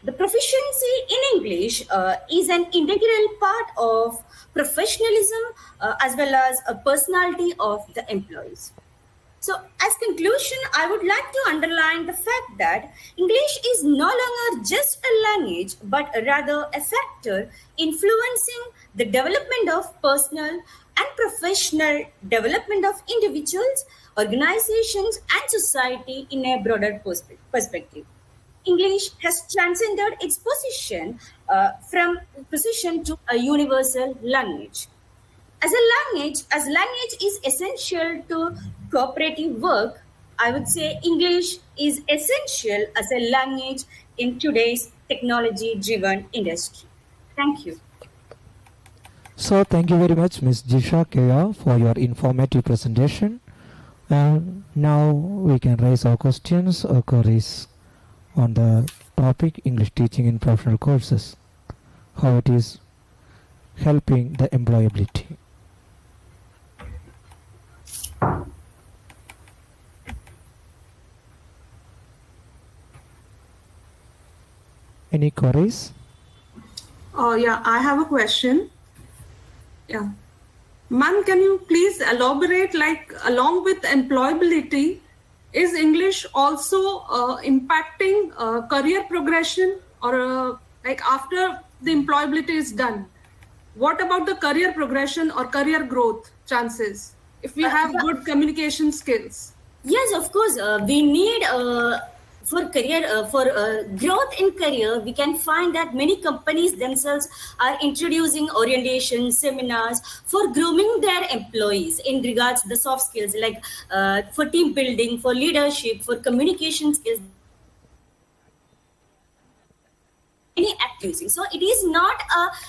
The proficiency in English is an integral part of professionalism as well as a personality of the employees. So as conclusion, I would like to underline the fact that English is no longer just a language, but rather a factor influencing the development of personal and professional development of individuals, organizations, and society in a broader perspective. English has transcended its position to a universal language. As language is essential to cooperative work, I would say English is essential as a language in today's technology-driven industry. Thank you. So thank you very much, Ms. Jisha Kea, for your informative presentation. And now we can raise our questions or queries on the topic English teaching in professional courses, how it is helping the employability. Any queries? Yeah, I have a question. Yeah. Ma'am, can you please elaborate, like along with employability, Is English also impacting career progression, or like after the employability is done? What about the career progression or career growth chances if we have good communication skills? Yes, of course. We need for career for growth in career. We can find that many companies themselves are introducing orientation seminars for grooming their employees in regards to the soft skills, like for team building, for leadership, for communication skills. Any act using, so it is not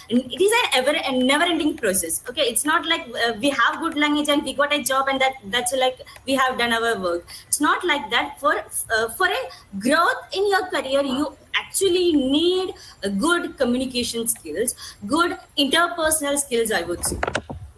it is a never ending process. Okay, it's not like we have good language and we got a job and that's like we have done our work. It's not like that. For a growth in your career, you actually need good communication skills, good interpersonal skills, I would say.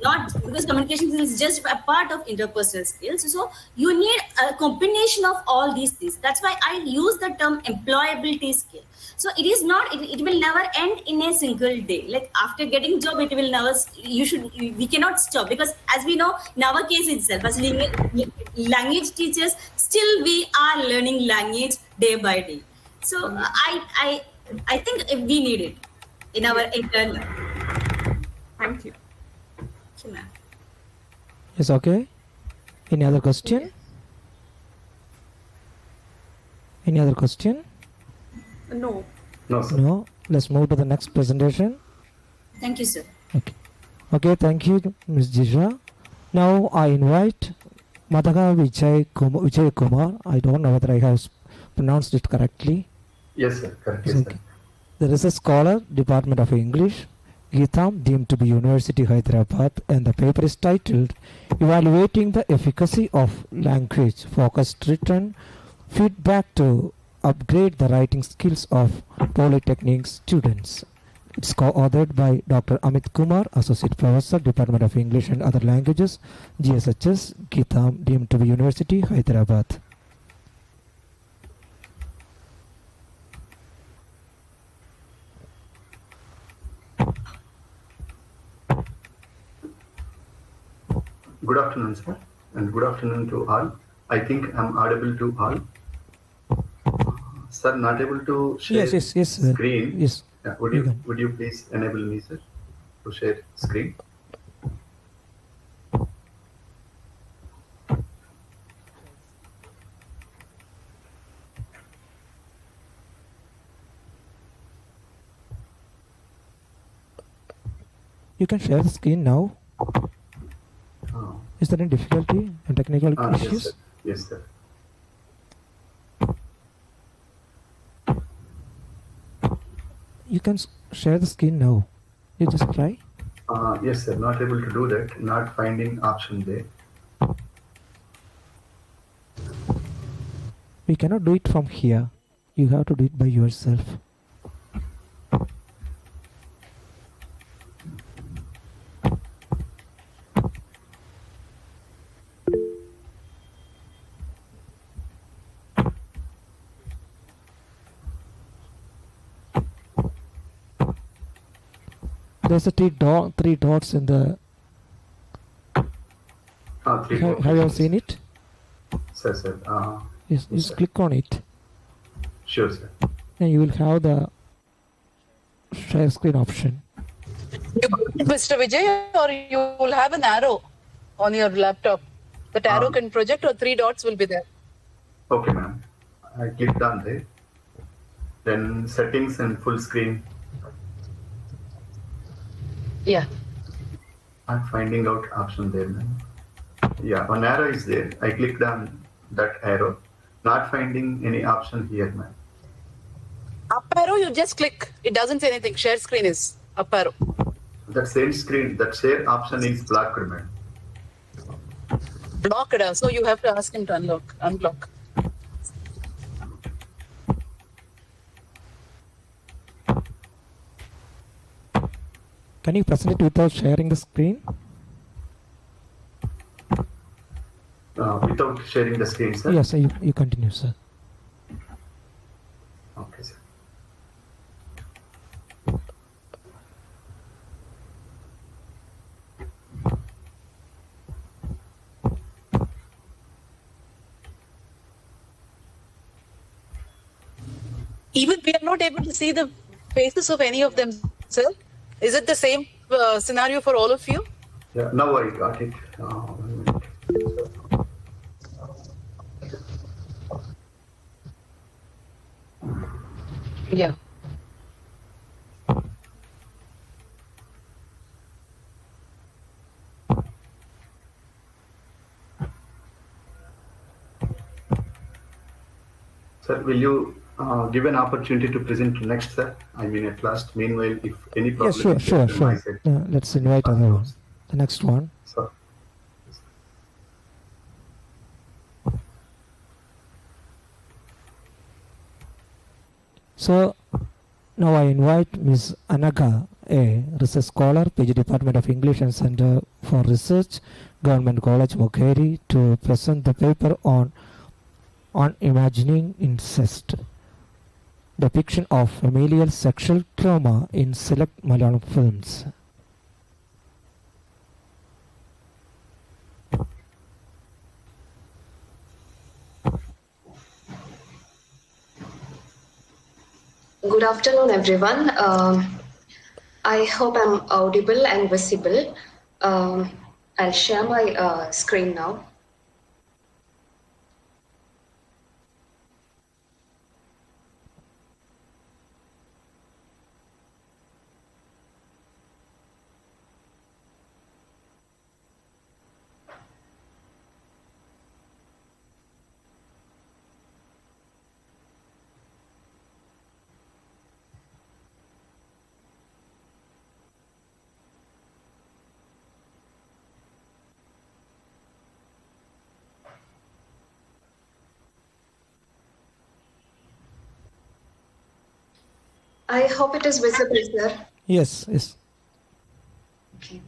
Not because communication skills is just a part of interpersonal skills. So you need a combination of all these things. That's why I use the term employability skill. So it is not, it will never end in a single day. Like after getting job, it will never, we cannot stop, because as we know, in our case itself, as language teachers, still we are learning language day by day. So I think we need it in our internal. Thank you. Yes, okay. Any other question? Any other question? No. No, sir. No. Let's move to the next presentation. Thank you, sir. Okay. Okay, thank you, Ms. Jisha. Now I invite Madhaga Vijay Kumar. I don't know whether I have pronounced it correctly. Yes, sir. Correctly, sir. There is a scholar, Department of English, Geetham, deemed to be University Hyderabad, and the paper is titled Evaluating the Efficacy of Language Focused Written Feedback to Upgrade the Writing Skills of Polytechnic Students. It's co-authored by Dr. Amit Kumar, Associate Professor, Department of English and Other Languages, GSHS, Geetham, deemed to be University Hyderabad. Good afternoon, sir, and good afternoon to all. I think I'm audible to all. Sir, not able to share Yes, screen. Yes. Yeah, would you please enable me, sir, to share screen? You can share the screen now. Is there any difficulty and technical issues? Yes, sir. You can share the screen now. You just try. Yes, sir. Not able to do that. Not finding option there. We cannot do it from here. You have to do it by yourself. There's a three dots in the. Have you seen it? Sir. Yes, just click on it. Sure, sir. And you will have the share screen option. Mr. Vijay, or you will have an arrow on your laptop. That arrow can project, or three dots will be there. Okay, ma'am. I clicked on there. Then settings and full screen. Yeah. I'm finding out option there, ma'am. Yeah, one arrow is there. I clicked on that arrow. Not finding any option here, ma'am. Up arrow, you just click. It doesn't say anything. Share screen is up arrow. That same screen, that share option is blocked, ma'am. Blocked. So you have to ask him to unblock. Can you present it without sharing the screen? Without sharing the screen, sir? Yes, you continue, sir. Okay, sir. even we are not able to see the faces of any of them, sir. Is it the same scenario for all of you? Yeah, now I got it. 1 minute. Yeah. Sir, will you give an opportunity to present next, sir? I mean, at last. Meanwhile, if any problem Yes, sure, is sure, there from my sure. side. Let's invite other one. The next one. Sir. So now I invite Ms. Anaga, a research scholar, PG Department of English and Center for Research, Government College, Mokheri, to present the paper on imagining incest, depiction of familial sexual trauma in select Malayalam films. Good afternoon, everyone. I hope I'm audible and visible. I'll share my screen now. I hope it is visible, sir. Yes, yes. Okay.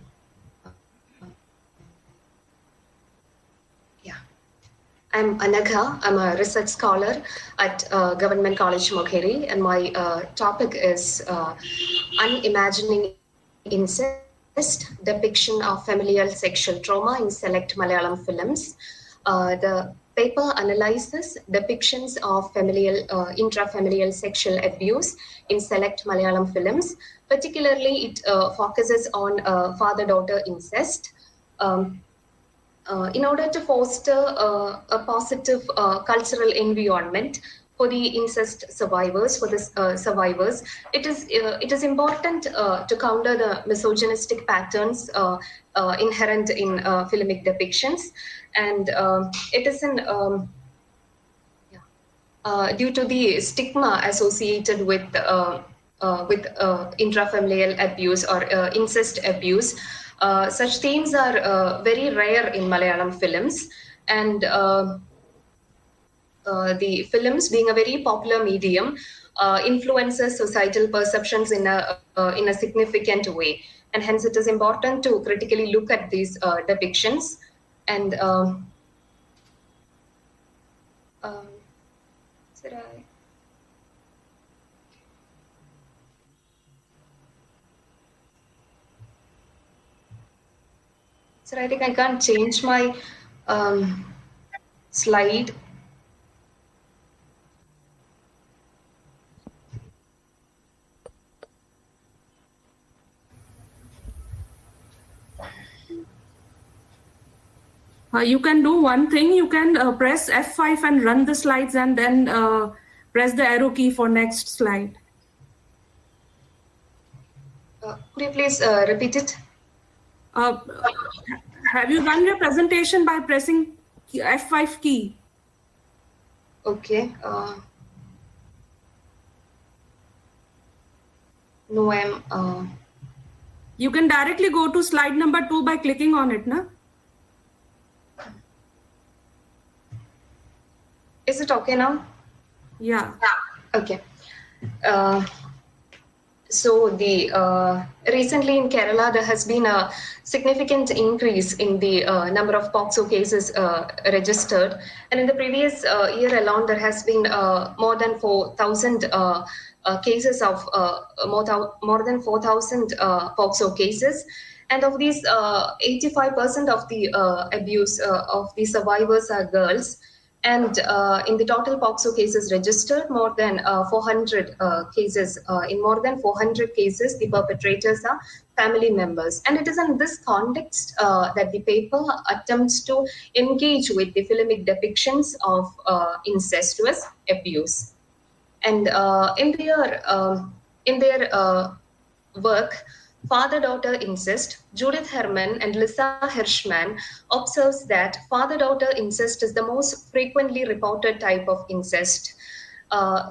Yeah. I'm Anaga. I'm a research scholar at Government College, Mokheri, and my topic is Unimagining Incest, Depiction of Familial Sexual Trauma in Select Malayalam Films. The paper analyzes depictions of intrafamilial sexual abuse in select Malayalam films. Particularly, it focuses on father-daughter incest. In order to foster a positive cultural environment for the incest survivors, it is important to counter the misogynistic patterns inherent in filmic depictions, and it is due to the stigma associated with intrafamilial abuse or incest abuse. Such themes are very rare in Malayalam films, and the films, being a very popular medium, influences societal perceptions in a significant way, and hence it is important to critically look at these depictions. And Sir, I think I can't change my slide. You can do one thing. You can press F5 and run the slides, and then press the arrow key for next slide. Could you please repeat it? Have you run your presentation by pressing F5 key? Okay. No, I'm... You can directly go to slide number 2 by clicking on it, na? Is it okay now? Yeah. Okay. So the recently in Kerala, there has been a significant increase in the number of POCSO cases registered. And in the previous year alone, there has been more than 4,000 cases of more than 4,000 POCSO cases. And of these, 85% of the abuse of the survivors are girls. And in the total POCSO cases registered, more than 400 cases, in more than 400 cases, the perpetrators are family members. And it is in this context that the paper attempts to engage with the filmic depictions of incestuous abuse. And in their work, Father-Daughter Incest, Judith Herman and Lisa Hirschman observes that father-daughter incest is the most frequently reported type of incest.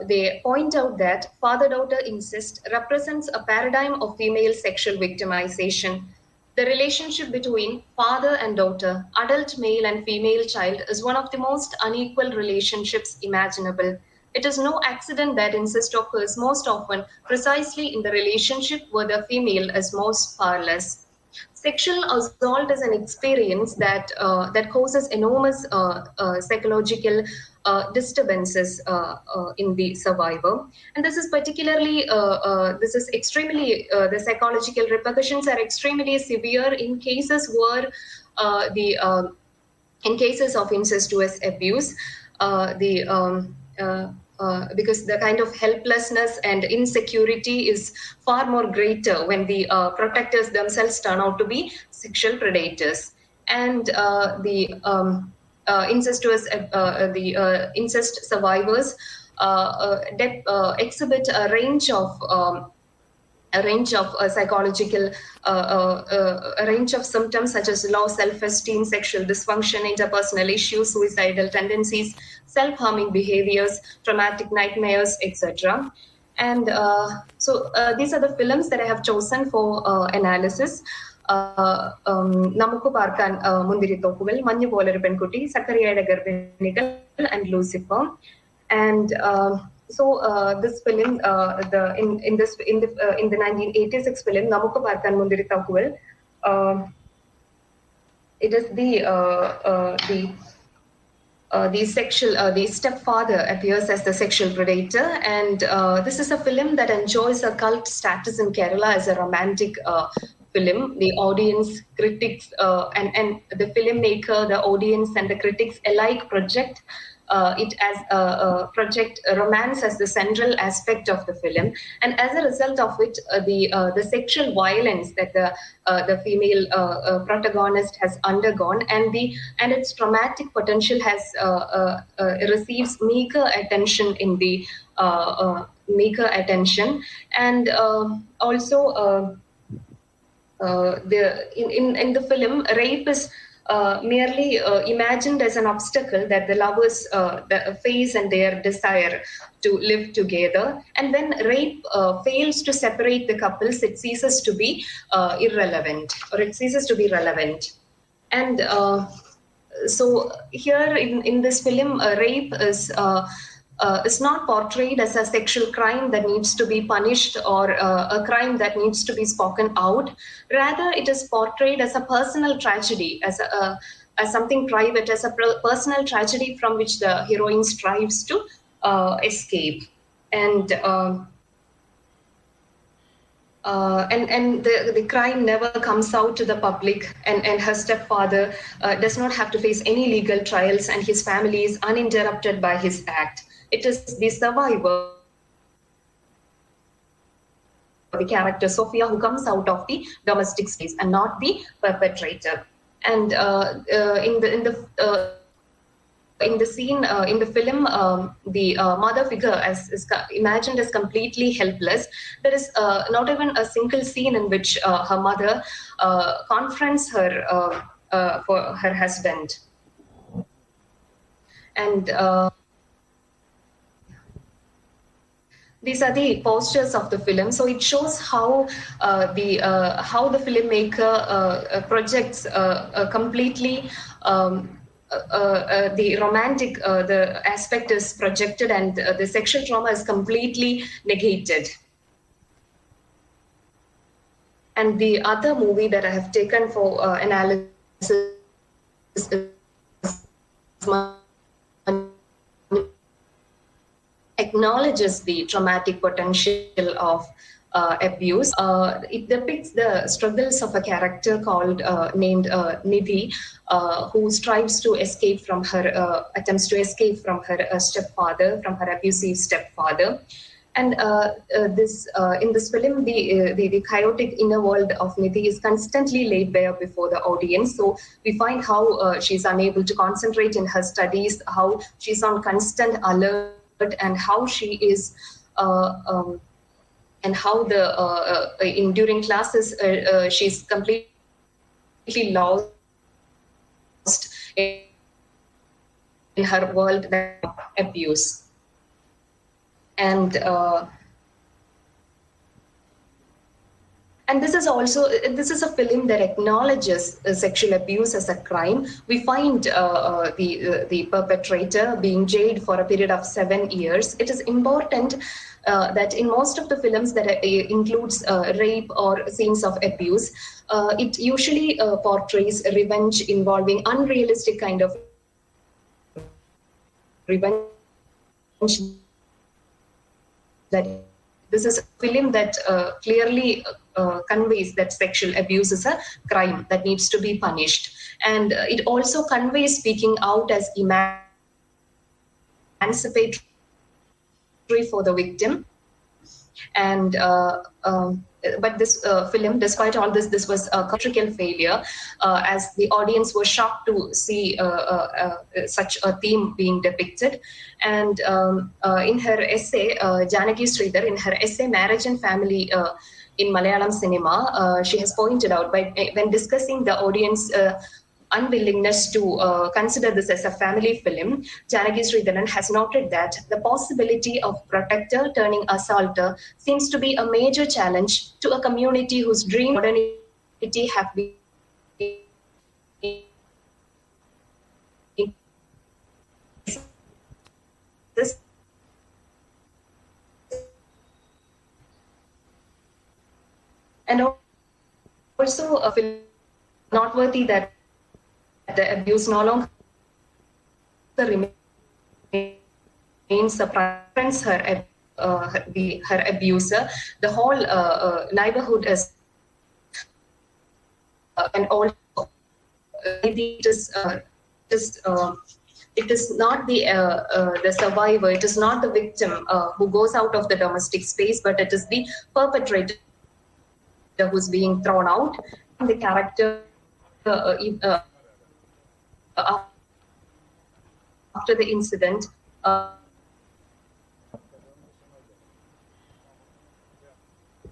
They point out that father-daughter incest represents a paradigm of female sexual victimization. The relationship between father and daughter, adult male and female child, is one of the most unequal relationships imaginable. It is no accident that incest occurs most often precisely in the relationship where the female is most powerless. Sexual assault is an experience that causes enormous psychological disturbances in the survivor, and this is particularly the psychological repercussions are extremely severe in cases where in cases of incestuous abuse, because the kind of helplessness and insecurity is far more greater when the protectors themselves turn out to be sexual predators. And the incest survivors exhibit a range of psychological, a range of symptoms such as low self-esteem, sexual dysfunction, interpersonal issues, suicidal tendencies, self-harming behaviors, traumatic nightmares, etc. And so these are the films that I have chosen for analysis. Namukku Paarkkan Mundiri Thokkuval, Manju Polaru Penkutti, Sakkariyayude Garbhinikal, and Lucifer. And so this film, in the 1986 film Namukku Paarkkan Mundiri Thokkuval, it is the stepfather appears as the sexual predator, and this is a film that enjoys a cult status in Kerala as a romantic film. The audience, critics, and the filmmaker, the audience, and the critics alike project it as project romance as the central aspect of the film, and as a result of it, the sexual violence that the female protagonist has undergone and its traumatic potential has receives meager attention in the and also in the film, rape is merely imagined as an obstacle that the lovers face and their desire to live together. And when rape fails to separate the couples, it ceases to be irrelevant, or it ceases to be relevant. And so here in this film, rape is not portrayed as a sexual crime that needs to be punished or a crime that needs to be spoken out. Rather, it is portrayed as a personal tragedy, as something private, as a personal tragedy from which the heroine strives to escape. And the crime never comes out to the public, and her stepfather does not have to face any legal trials, and his family is uninterrupted by his act. It is the survivor, the character Sophia, who comes out of the domestic space and not the perpetrator. And in the scene in the film, the mother figure is imagined as completely helpless. There is not even a single scene in which her mother confronts her for her husband. And these are the posters of the film. So it shows how the filmmaker projects completely the romantic the aspect is projected, and the sexual trauma is completely negated. And the other movie that I have taken for analysis is acknowledges the traumatic potential of abuse. It depicts the struggles of a character called named Nidhi, who strives to escape from her attempts to escape from her stepfather, from her abusive stepfather. And in this film, the chaotic inner world of Nidhi is constantly laid bare before the audience. So we find how she's unable to concentrate in her studies, how she's on constant alert, and how she is, and how during classes she's completely lost in her world of abuse. And this is a film that acknowledges sexual abuse as a crime. We find the perpetrator being jailed for a period of 7 years. It is important that in most of the films that includes rape or scenes of abuse, it usually portrays revenge involving unrealistic kind of revenge. That this is a film that clearly conveys that sexual abuse is a crime that needs to be punished. And it also conveys speaking out as emancipatory for the victim. And but this film, despite all this, this was a critical failure, as the audience was shocked to see such a theme being depicted. And in her essay, Janaki Sridhar, in her essay Marriage and Family in Malayalam Cinema, she has pointed out, when discussing the audience unwillingness to consider this as a family film, Janaki Sridharan has noted that the possibility of protector turning assaulter seems to be a major challenge to a community whose dream of modernity have been and also a film noteworthy that the abuse no longer remains a preference her abuser. The whole neighborhood is and also it is not the survivor, it is not the victim who goes out of the domestic space, but it is the perpetrator who's being thrown out. The character after the incident,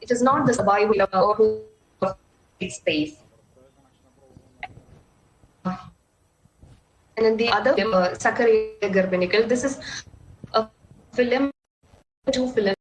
it is not the survival who takes space. And then the other film, Sakare Garbanikal, this is a film, two films.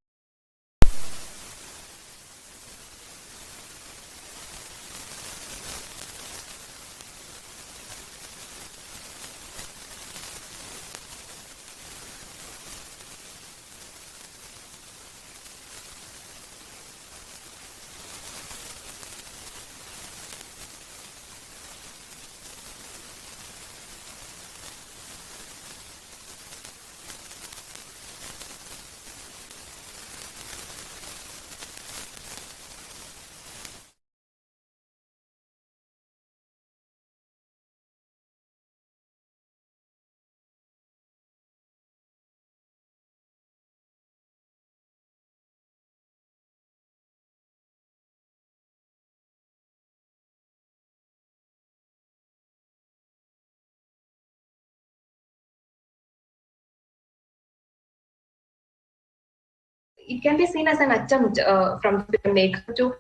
It can be seen as an attempt from the filmmaker to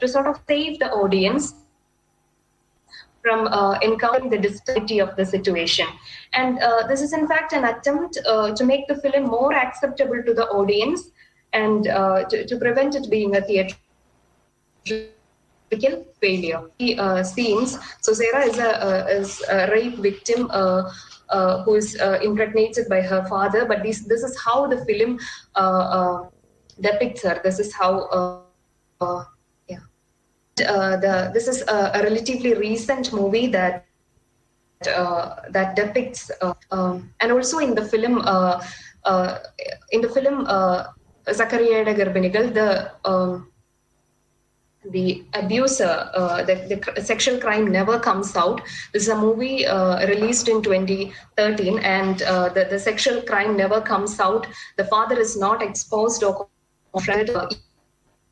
sort of save the audience from encountering the disparity of the situation. And this is in fact an attempt to make the film more acceptable to the audience and to prevent it being a theatrical failure. Scenes. So Sarah is a rape victim who is impregnated by her father, but this is how the film depicts her. This is how this is a relatively recent movie that depicts and also in the film Zachariah Garbinigal, the abuser, the sexual crime never comes out. This is a movie released in 2013, and the sexual crime never comes out. The father is not exposed or confronted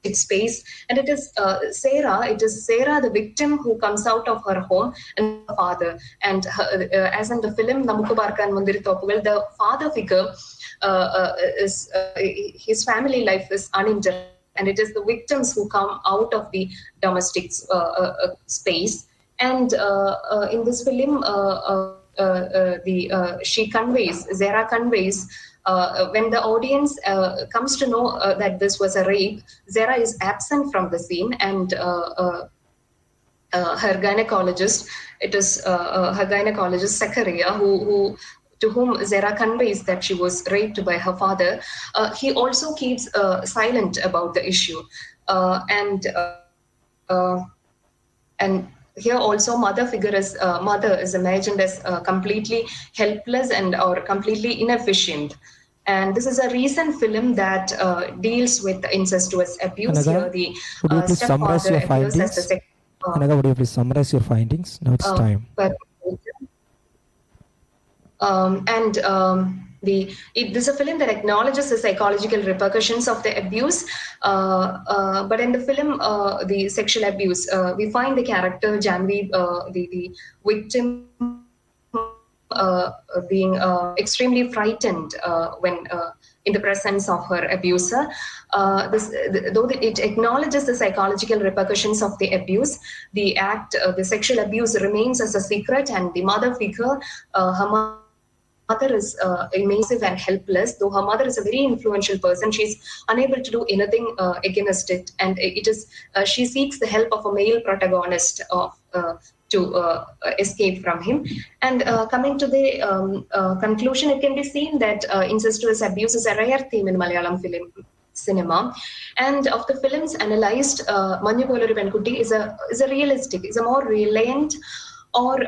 its space, and it is Sarah. It is Sarah, the victim, who comes out of her home, and her father. And as in the film Namukku Paarkkan Mundiri Thoppugal, the father figure is his family life is uninterrupted, and it is the victims who come out of the domestic space. And in this film, Zara conveys. When the audience comes to know that this was a rape, Zara is absent from the scene, and her gynecologist, her gynecologist Zachariah, to whom Zara conveys that she was raped by her father, he also keeps silent about the issue. And here also mother is imagined as completely helpless or completely inefficient. And this is a recent film that deals with incestuous abuse. Anaga, Here would you please summarize your findings? Anaga, would you please summarize your findings? Now it's time. This is a film that acknowledges the psychological repercussions of the abuse, but in the film, the sexual abuse, we find the character Janvi, the victim, being extremely frightened when in the presence of her abuser. Though it acknowledges the psychological repercussions of the abuse, the sexual abuse remains as a secret, and the mother figure, her mother is emacive and helpless. Though her mother is a very influential person, she's unable to do anything against it, and she seeks the help of a male protagonist to escape from him. And coming to the conclusion, it can be seen that incestuous abuse is a rare theme in Malayalam cinema. And of the films analyzed, Manju Polaru Venkutti is a realistic, is a more reliant or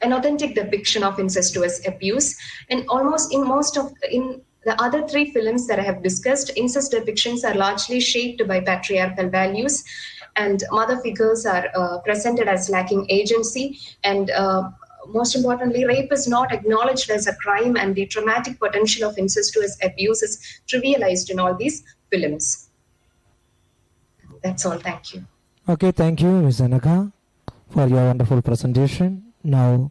an authentic depiction of incestuous abuse. And in the other three films that I have discussed, incest depictions are largely shaped by patriarchal values, and mother figures are presented as lacking agency. And most importantly, rape is not acknowledged as a crime, and the traumatic potential of incestuous abuse is trivialized in all these films. That's all. Thank you. Okay, thank you, Ms. Anaga, for your wonderful presentation. Now,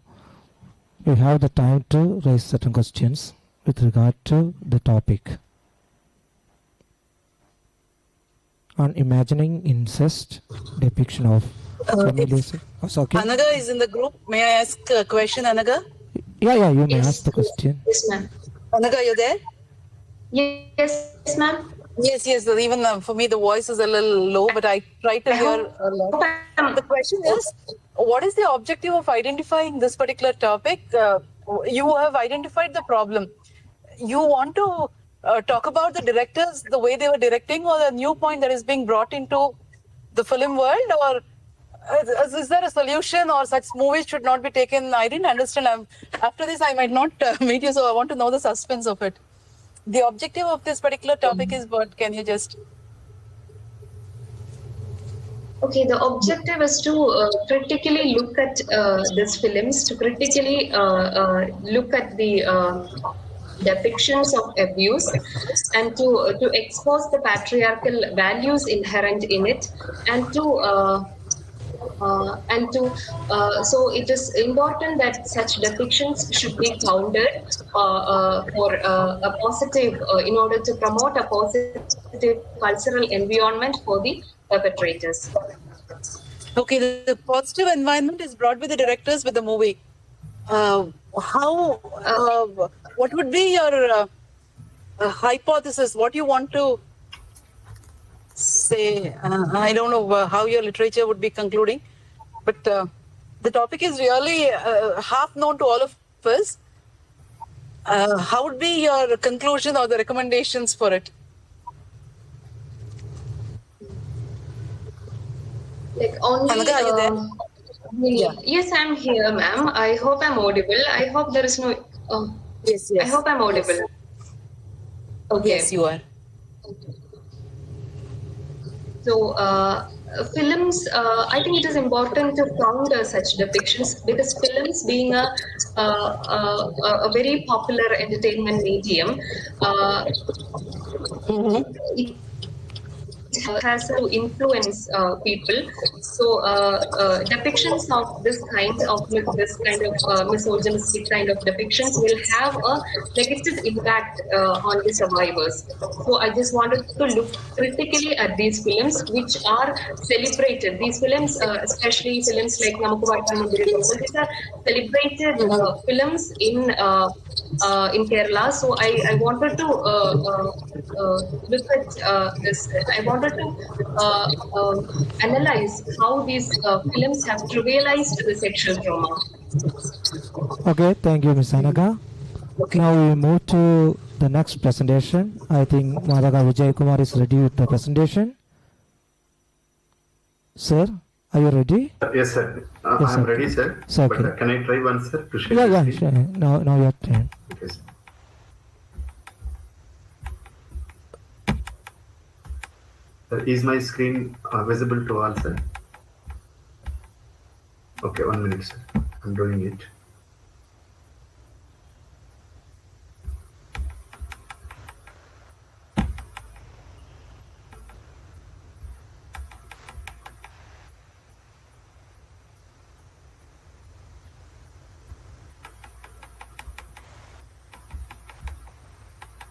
we have the time to raise certain questions with regard to the topic on imagining incest, depiction of families. Okay. Anaga is in the group. May I ask a question, Anaga? Yeah, you may ask the question. Yes, ma'am. Anaga, you there? Yes, ma'am. Yes. Even for me, the voice is a little low, but I try to hear a lot. The question is, what is the objective of identifying this particular topic? You have identified the problem. You want to talk about the directors, the way they were directing, or the new point that is being brought into the film world, or is there a solution, or such movies should not be taken? I didn't understand. After this, I might not meet you, so I want to know the suspense of it. The objective of this particular topic is what? Can you just... Okay, the objective is to critically look at these films, to critically look at the depictions of abuse, and to expose the patriarchal values inherent in it, and so it is important that such depictions should be counted for a positive, in order to promote a positive cultural environment for the perpetrators. Okay, the positive environment is brought by the directors with the movie. What would be your hypothesis? What you want to say? I don't know how your literature would be concluding, but the topic is really half known to all of us. How would be your conclusion or the recommendations for it? Like only, Anaga, are you there? Yes, I'm here, ma'am. I hope I'm audible. I hope there is no... Yes. I hope I'm audible. Yes. Okay. Yes, you are. So, films, I think it is important to count such depictions because films, being a very popular entertainment medium, it has to influence people. So depictions of this kind of misogynistic kind of depictions will have a negative impact on the survivors. So I just wanted to look critically at these films which are celebrated. These films, especially films like Namakku Vaarthan Mundiri Thorukal, these are celebrated films in Kerala. So I wanted to look at this. I wanted to analyze how these films have trivialized the sexual trauma. Okay, thank you, Ms. Anagha. Now we move to the next presentation. I think Madhaga Vijay Kumar is ready with the presentation. Sir, are you ready? Yes, sir. Yes, I'm sir. ready, sir. Sir, But okay. can I try once, sir, to share Yeah, the yeah, screen? sure. Now your turn. Okay, sir. Sir, is my screen visible to all, sir? Okay, 1 minute, sir. I'm doing it.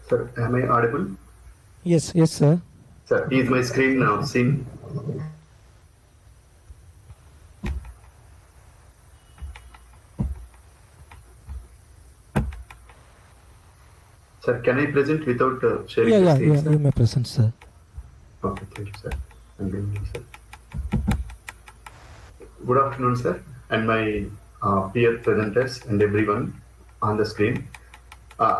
Sir, am I audible? Yes, yes, sir. Sir, is my screen now seen? Sir, can I present without sharing Yeah, the yeah, screen, yeah. sir? You may present, sir. Okay, thank you, sir. I'm doing it, sir. Good afternoon, sir, and my peer presenters and everyone on the screen.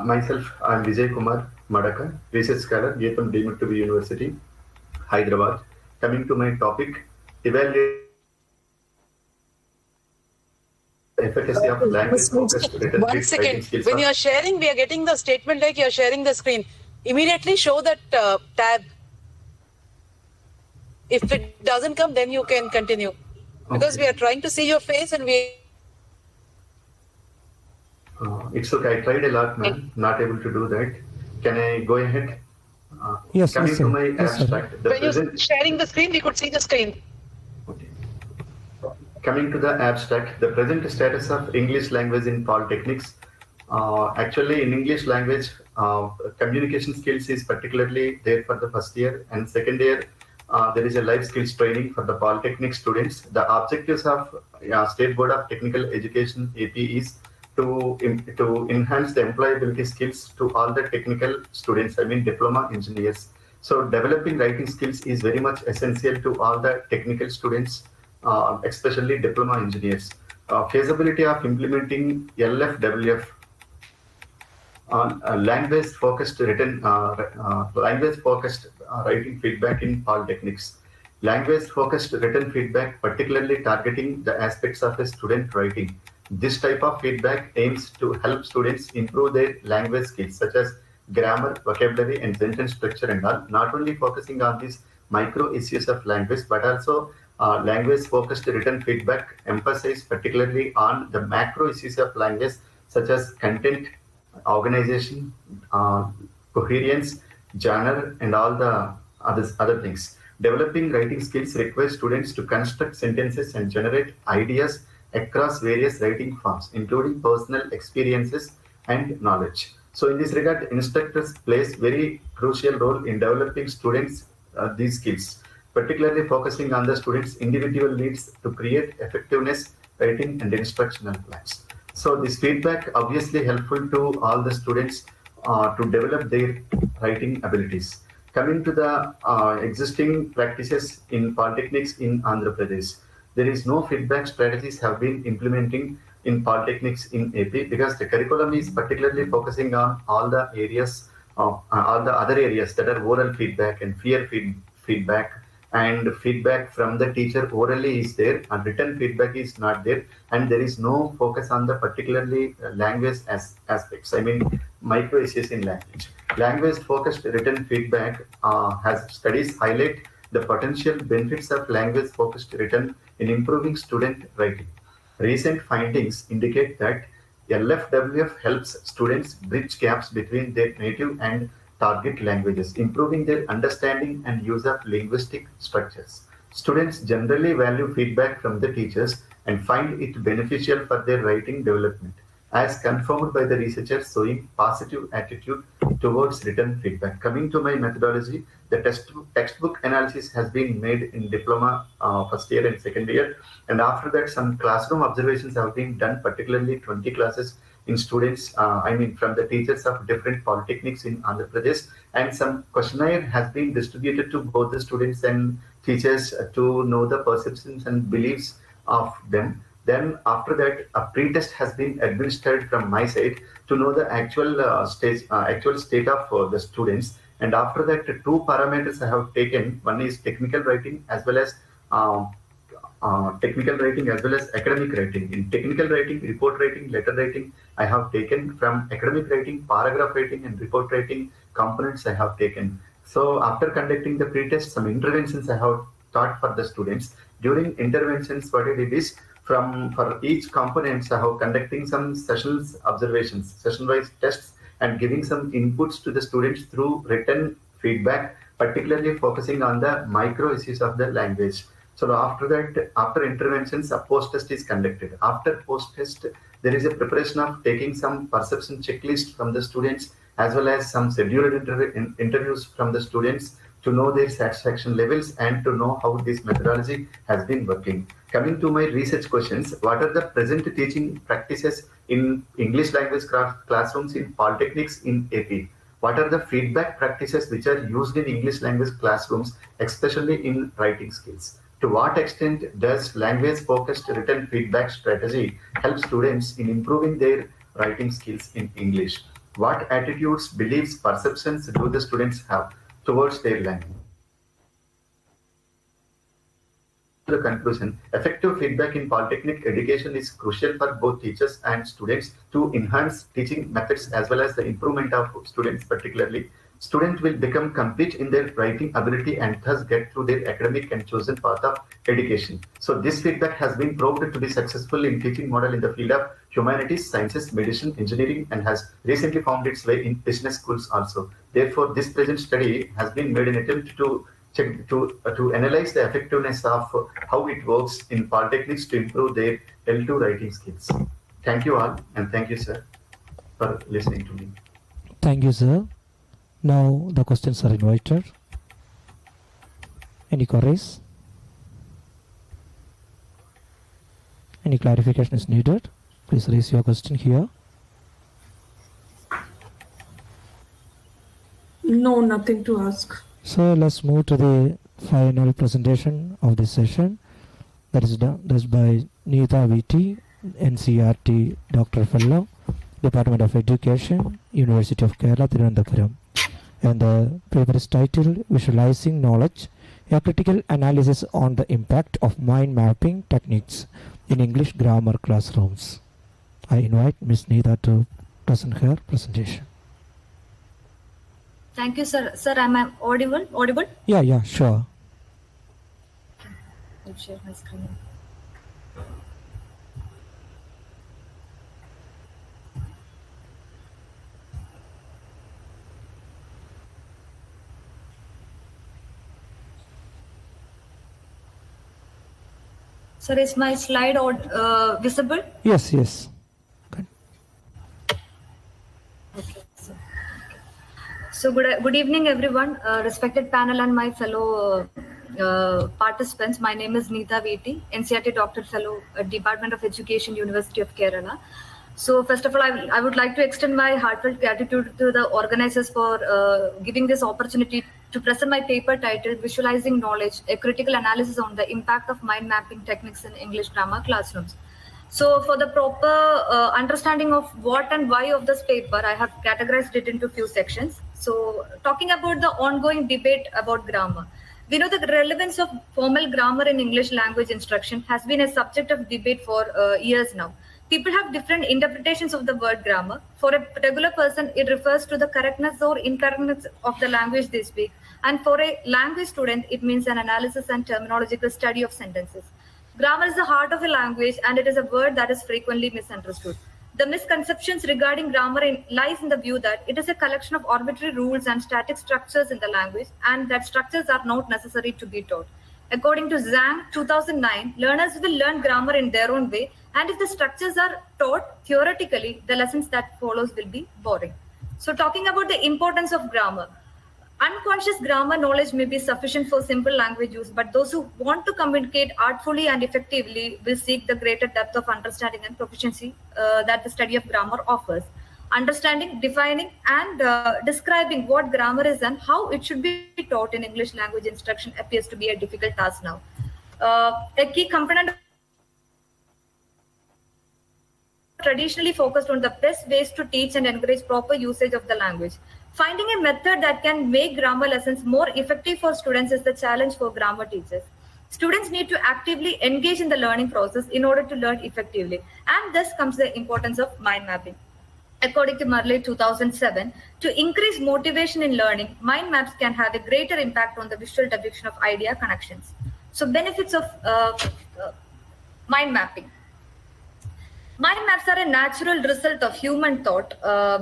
Myself, I'm Vijay Kumar Madaka, research scholar, Geetham deemed to be University, Hyderabad. Coming to my topic, evaluate the efficacy of language-focused written One writing second. skills. When you are sharing, we are getting the statement like you are sharing the screen. Immediately show that tab. If it doesn't come, then you can continue. Because we are trying to see your face and we... It's okay. I tried a lot, man. Not able to do that. Can I go ahead? Yes, Coming yes, to sir. my Yes, sir. abstract, the When you're present. sharing the screen, we could see the screen. Coming to the abstract, the present status of English language in polytechnics. Actually, in English language, communication skills is particularly there for the first year, and second year, there is a life skills training for the polytechnic students. The objectives of State Board of Technical Education (AP) is to enhance the employability skills to all the technical students. I mean, diploma engineers. So, developing writing skills is very much essential to all the technical students, especially diploma engineers. Feasibility of implementing LFWF on language-focused written language-focused writing feedback in polytechnics. Language-focused written feedback, particularly targeting the aspects of a student writing. This type of feedback aims to help students improve their language skills, such as grammar, vocabulary, and sentence structure and all. Not only focusing on these micro issues of language, but also language-focused written feedback emphasize particularly on the macro issues of language, such as content, organization, coherence, genre, and all the other things. Developing writing skills requires students to construct sentences and generate ideas across various writing forms, including personal experiences and knowledge. So, in this regard, instructors plays very crucial role in developing students these skills, particularly focusing on the students' individual needs to create effectiveness, writing, and instructional plans. So this feedback obviously helpful to all the students to develop their writing abilities. Coming to the existing practices in polytechnics in Andhra Pradesh, there is no feedback strategies have been implementing in polytechnics in AP because the curriculum is particularly focusing on all the areas of all the other areas that are oral feedback and peer feedback, and feedback from the teacher orally is there and written feedback is not there, and there is no focus on the particularly language aspects, I mean micro issues in language. Language-focused written feedback has studies highlight the potential benefits of language-focused written in improving student writing. Recent findings indicate that LFWF helps students bridge gaps between their native and target languages, improving their understanding and use of linguistic structures. Students generally value feedback from the teachers and find it beneficial for their writing development, as confirmed by the researchers showing positive attitude towards written feedback. Coming to my methodology, the textbook analysis has been made in diploma first year and second year, and after that some classroom observations have been done, particularly 20 classes in students, from the teachers of different polytechnics in Andhra Pradesh, and some questionnaire has been distributed to both the students and teachers to know the perceptions and beliefs of them. Then after that, a pre-test has been administered from my side to know the actual state of the students. And after that, two parameters I have taken. One is technical writing as well as academic writing. In technical writing, report writing, letter writing, I have taken. From academic writing, paragraph writing and report writing components I have taken. So after conducting the pre-test, some interventions I have taught for the students. During interventions, what I did is, for each components, I have conducting some sessions observations, session-wise tests, and giving some inputs to the students through written feedback, particularly focusing on the micro issues of the language. So after that, after interventions, a post-test is conducted. After post-test, there is a preparation of taking some perception checklist from the students, as well as some scheduled interviews from the students to know their satisfaction levels and to know how this methodology has been working. Coming to my research questions, what are the present teaching practices in English language classrooms in polytechnics in AP? What are the feedback practices which are used in English language classrooms, especially in writing skills? To what extent does language-focused written feedback strategy help students in improving their writing skills in English? What attitudes, beliefs, perceptions do the students have towards their language? The conclusion, effective feedback in polytechnic education is crucial for both teachers and students to enhance teaching methods as well as the improvement of students. Particularly, students will become complete in their writing ability and thus get through their academic and chosen path of education. So this feedback has been proved to be successful in teaching model in the field of humanities, sciences, medicine, engineering, and has recently found its way in business schools also. Therefore, this present study has been made an attempt to analyze the effectiveness of how it works in polytechnics to improve their L2 writing skills. Thank you all, and thank you, sir, for listening to me. Thank you, sir. Now the questions are invited. Any queries? Any clarification is needed? Please raise your question here. No, nothing to ask. So let's move to the final presentation of this session. That is by Neeta VT, NCRT Doctor Fellow, Department of Education, University of Kerala, Thiruvananthapuram. And the paper is titled Visualizing Knowledge, a critical analysis on the impact of mind mapping techniques in English grammar classrooms. I invite Ms. Neeta to present her presentation. Thank you, sir. Sir, am I audible? Yeah, sure. I'll share my screen. Sir, is my slide visible? Yes. Okay. So good evening, everyone, respected panel and my fellow participants. My name is Neeta VT, NCRT Doctor Fellow at Department of Education, University of Kerala. So first of all, I would like to extend my heartfelt gratitude to the organizers for giving this opportunity to present my paper titled Visualizing Knowledge, a critical analysis on the impact of mind mapping techniques in English grammar classrooms. So for the proper understanding of what and why of this paper, I have categorized it into few sections. So talking about the ongoing debate about grammar. We know the relevance of formal grammar in English language instruction has been a subject of debate for years now. People have different interpretations of the word grammar. For a regular person, it refers to the correctness or incorrectness of the language they speak. And for a language student, it means an analysis and terminological study of sentences. Grammar is the heart of a language, and it is a word that is frequently misunderstood. The misconceptions regarding grammar lies in the view that it is a collection of arbitrary rules and static structures in the language, and that structures are not necessary to be taught. According to Zhang, 2009, learners will learn grammar in their own way, and if the structures are taught theoretically, the lessons that follows will be boring. So talking about the importance of grammar, unconscious grammar knowledge may be sufficient for simple language use, but those who want to communicate artfully and effectively will seek the greater depth of understanding and proficiency that the study of grammar offers. Understanding, defining, and describing what grammar is and how it should be taught in English language instruction appears to be a difficult task now. A key component traditionally focused on the best ways to teach and encourage proper usage of the language. Finding a method that can make grammar lessons more effective for students is the challenge for grammar teachers. Students need to actively engage in the learning process in order to learn effectively, and thus comes the importance of mind mapping. According to Murley 2007, to increase motivation in learning, mind maps can have a greater impact on the visual depiction of idea connections. So benefits of mind mapping. Mind maps are a natural result of human thought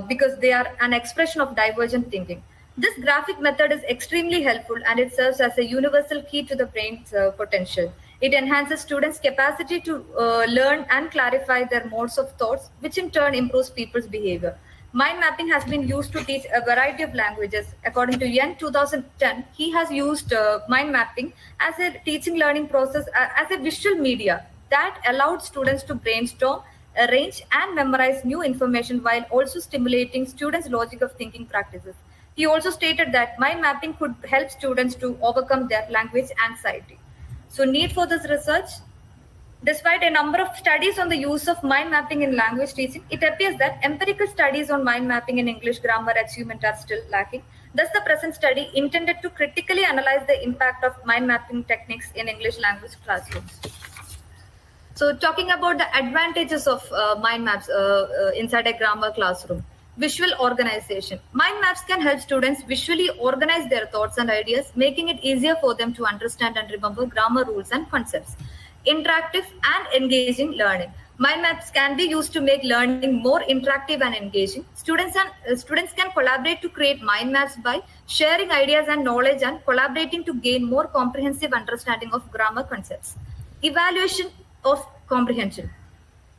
because they are an expression of divergent thinking. This graphic method is extremely helpful, and it serves as a universal key to the brain's potential. It enhances students' capacity to learn and clarify their modes of thoughts, which in turn improves people's behavior. Mind mapping has been used to teach a variety of languages. According to Yen 2010, he has used mind mapping as a teaching learning process as a visual media that allowed students to brainstorm, arrange, and memorize new information while also stimulating students' logic of thinking practices. He also stated that mind mapping could help students to overcome their language anxiety. So, need for this research. Despite a number of studies on the use of mind mapping in language teaching, it appears that empirical studies on mind mapping in English grammar achievement are still lacking. Thus, the present study intended to critically analyze the impact of mind mapping techniques in English language classrooms. So, talking about the advantages of mind maps inside a grammar classroom. Visual organization. Mind maps can help students visually organize their thoughts and ideas, making it easier for them to understand and remember grammar rules and concepts. Interactive and engaging learning. Mind maps can be used to make learning more interactive and engaging. Students can collaborate to create mind maps by sharing ideas and knowledge and collaborating to gain more comprehensive understanding of grammar concepts. Evaluation of comprehension.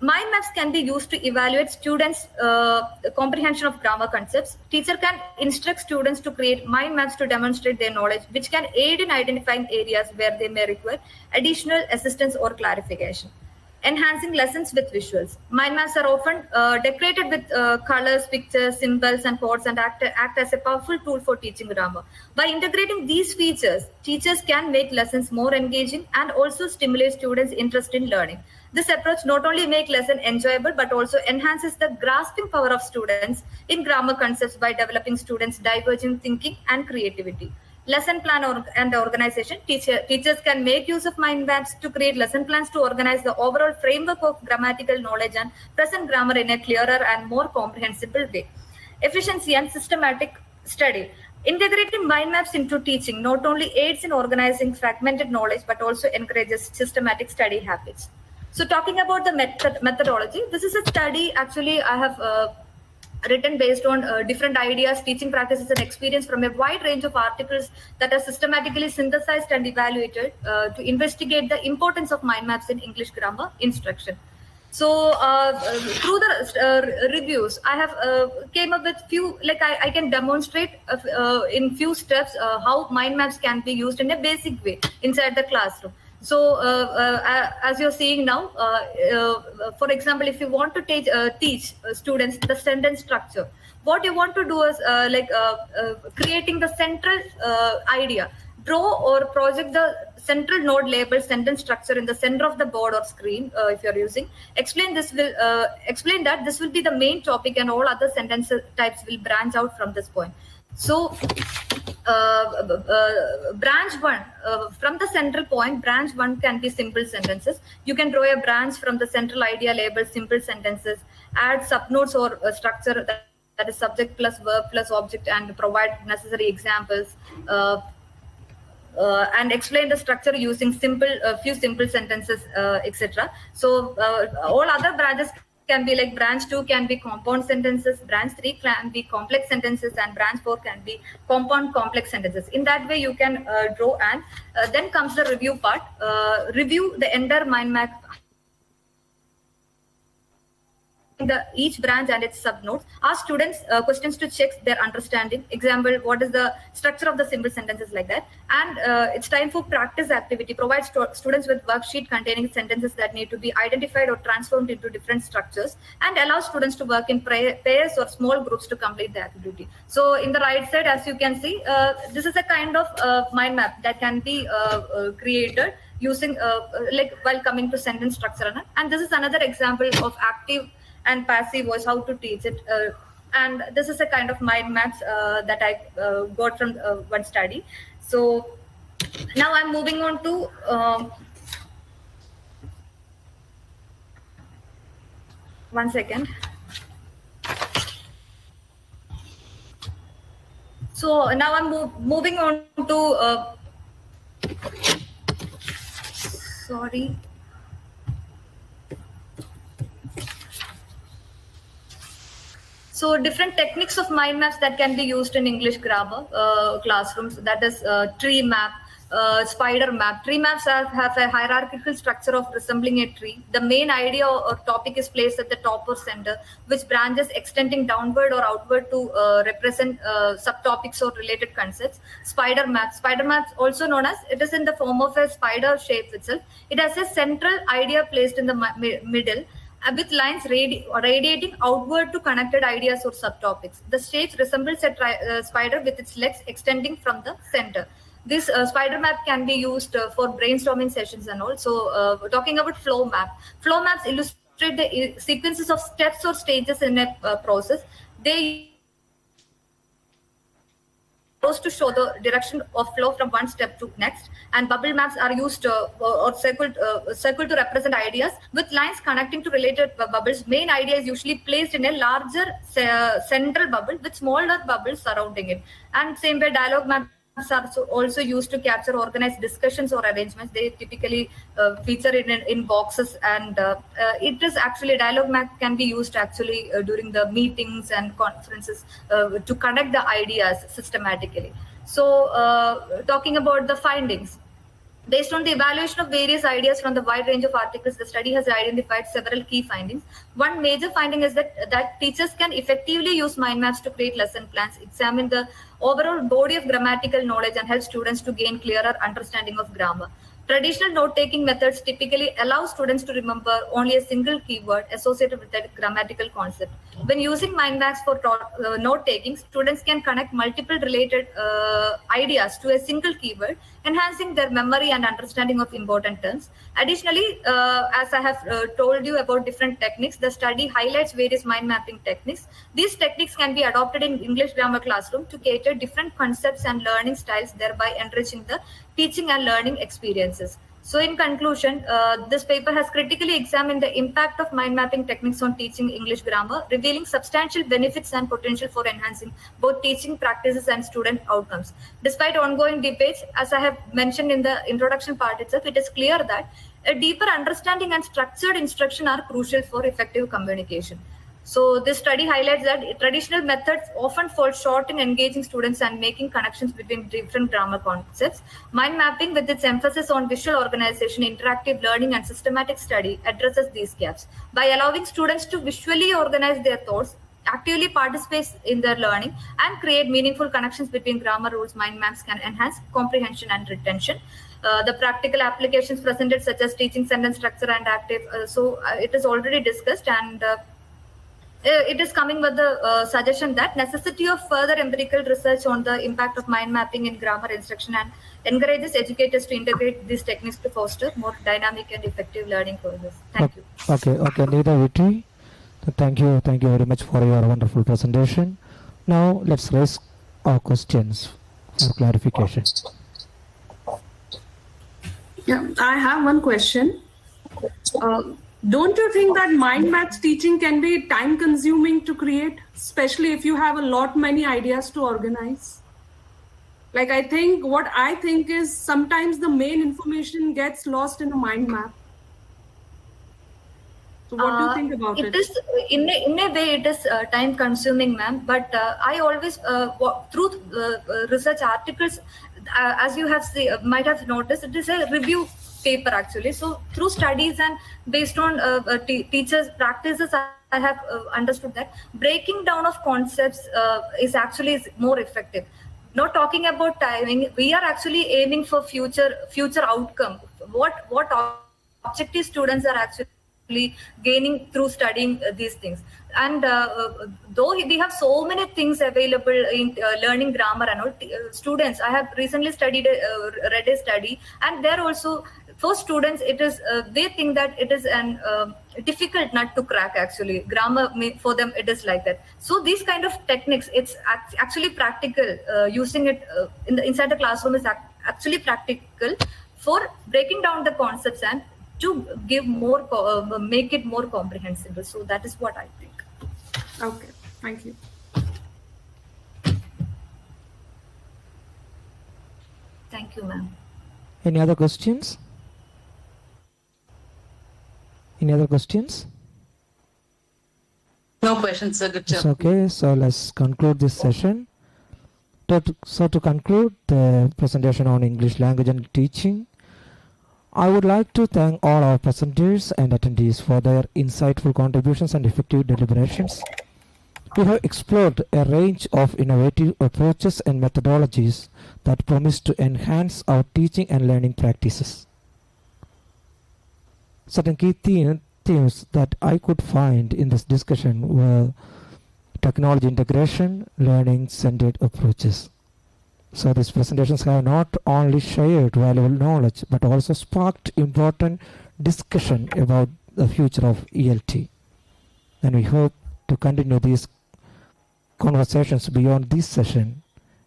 Mind maps can be used to evaluate students' comprehension of grammar concepts. Teacher can instruct students to create mind maps to demonstrate their knowledge, which can aid in identifying areas where they may require additional assistance or clarification. Enhancing lessons with visuals. Mind maps are often decorated with colors, pictures, symbols, and codes and act as a powerful tool for teaching grammar. By integrating these features, teachers can make lessons more engaging and also stimulate students' interest in learning. This approach not only makes lesson enjoyable, but also enhances the grasping power of students in grammar concepts by developing students' divergent thinking and creativity. Lesson plan and organization. Teachers can make use of mind maps to create lesson plans to organize the overall framework of grammatical knowledge and present grammar in a clearer and more comprehensible way. Efficiency and systematic study. Integrating mind maps into teaching not only aids in organizing fragmented knowledge, but also encourages systematic study habits. So talking about the methodology, this is a study actually I have written based on different ideas, teaching practices, and experience from a wide range of articles that are systematically synthesized and evaluated to investigate the importance of mind maps in English grammar instruction. So through the reviews, I have came up with few, like I can demonstrate in few steps how mind maps can be used in a basic way inside the classroom. So as you're seeing now, for example, if you want to teach students the sentence structure, what you want to do is creating the central idea. Draw or project the central node labeled sentence structure in the center of the board or screen if you're using. Explain that this will be the main topic and all other sentence types will branch out from this point. So branch one, from the central point, branch one can be simple sentences. You can draw a branch from the central idea labeled simple sentences, add subnodes or structure that is subject plus verb plus object, and provide necessary examples. And explain the structure using few simple sentences, etc. So all other branches can be like branch 2 can be compound sentences, branch 3 can be complex sentences, and branch 4 can be compound complex sentences. In that way, you can draw, and then comes the review part. Review the entire mind map, each branch and its subnodes. Ask students questions to check their understanding. Example, what is the structure of the simple sentences, like that. And it's time for practice activity. Provide students with worksheet containing sentences that need to be identified or transformed into different structures, and allow students to work in pairs or small groups to complete the activity. So in the right side, as you can see, this is a kind of mind map that can be created using like while coming to sentence structure. And this is another example of active and passive voice, how to teach it. And this is a kind of mind maps that I got from one study. So now I'm moving on to one second. So now I'm moving on to sorry. So different techniques of mind maps that can be used in English grammar classrooms, that is tree map, spider map. Tree maps have a hierarchical structure of resembling a tree. The main idea or topic is placed at the top or center, which branches extending downward or outward to represent subtopics or related concepts. Spider maps also known as, it is in the form of a spider shape itself. It has a central idea placed in the middle, with lines radiating outward to connected ideas or subtopics. The shape resembles a spider with its legs extending from the center. This spider map can be used for brainstorming sessions and all. So talking about flow map. Flow maps illustrate the sequences of steps or stages in a process. They to show the direction of flow from one step to next, and bubble maps are used or circle to represent ideas with lines connecting to related bubbles. Main idea is usually placed in a larger central bubble with smaller bubbles surrounding it. And same way, dialogue maps are also used to capture organized discussions or arrangements. They typically feature in boxes, and it is actually, dialogue map can be used actually during the meetings and conferences to connect the ideas systematically. So talking about the findings. Based on the evaluation of various ideas from the wide range of articles, the study has identified several key findings. One major finding is that teachers can effectively use mind maps to create lesson plans, examine the overall body of grammatical knowledge, and help students to gain clearer understanding of grammar. Traditional note-taking methods typically allow students to remember only a single keyword associated with that grammatical concept. When using mind maps for note-taking, students can connect multiple related ideas to a single keyword, enhancing their memory and understanding of important terms. Additionally, as I have told you about different techniques, the study highlights various mind mapping techniques. These techniques can be adopted in English grammar classroom to cater different concepts and learning styles, thereby enriching the teaching and learning experiences. So in conclusion, this paper has critically examined the impact of mind mapping techniques on teaching English grammar, revealing substantial benefits and potential for enhancing both teaching practices and student outcomes. Despite ongoing debates, as I have mentioned in the introduction part itself, it is clear that a deeper understanding and structured instruction are crucial for effective communication. So this study highlights that traditional methods often fall short in engaging students and making connections between different grammar concepts. Mind mapping, with its emphasis on visual organization, interactive learning, and systematic study, addresses these gaps. By allowing students to visually organize their thoughts, actively participate in their learning, and create meaningful connections between grammar rules, mind maps can enhance comprehension and retention. The practical applications presented, such as teaching sentence structure and active, it is already discussed, and it is coming with the suggestion that necessity of further empirical research on the impact of mind mapping in grammar instruction, and encourages educators to integrate these techniques to foster more dynamic and effective learning process. Thank you. Okay, Neeta Vitri, thank you very much for your wonderful presentation. Now let's raise our questions for clarification. Yeah, I have one question. Don't you think that mind maths teaching can be time consuming to create, especially if you have many ideas to organize? Like what I think is sometimes the main information gets lost in a mind map. So what do you think about it? It is in a way it is time consuming, ma'am. But I always through research articles, as you have might have noticed, it is a review paper actually. So through studies and based on teachers' practices, I have understood that breaking down of concepts is actually more effective. Not talking about timing, we are actually aiming for future outcome. What objective students are actually gaining through studying these things. And though we have so many things available in learning grammar and all, students, I have recently read a study, and there also for students it is they think that it is an difficult nut to crack. Actually grammar for them it is like that. So these kind of techniques, it's actually practical. Using it inside the classroom is actually practical for breaking down the concepts and to give more make it more comprehensible. So that is what I think. Okay, thank you. Thank you, ma'am. Any other questions? Any other questions? No questions, sir. Good job. It's okay, so let's conclude this session. So to conclude the presentation on English language and teaching, I would like to thank all our presenters and attendees for their insightful contributions and effective deliberations. We have explored a range of innovative approaches and methodologies that promise to enhance our teaching and learning practices. Certain key themes that I could find in this discussion were technology integration, learning-centered approaches. So these presentations have not only shared valuable knowledge, but also sparked important discussion about the future of ELT. And we hope to continue these conversations beyond this session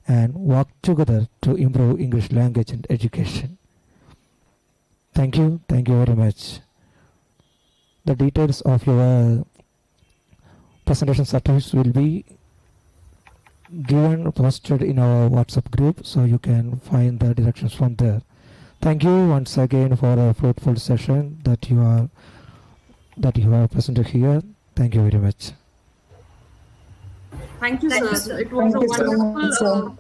and work together to improve English language and education. Thank you very much. The details of your presentation certificates will be posted in our WhatsApp group, so you can find the directions from there. Thank you once again for a fruitful session that you have presented here. Thank you very much. Thank you, sir. It was wonderful.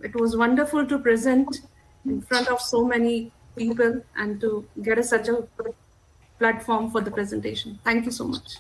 It was wonderful to present in front of so many people and to get such a platform for the presentation. Thank you so much.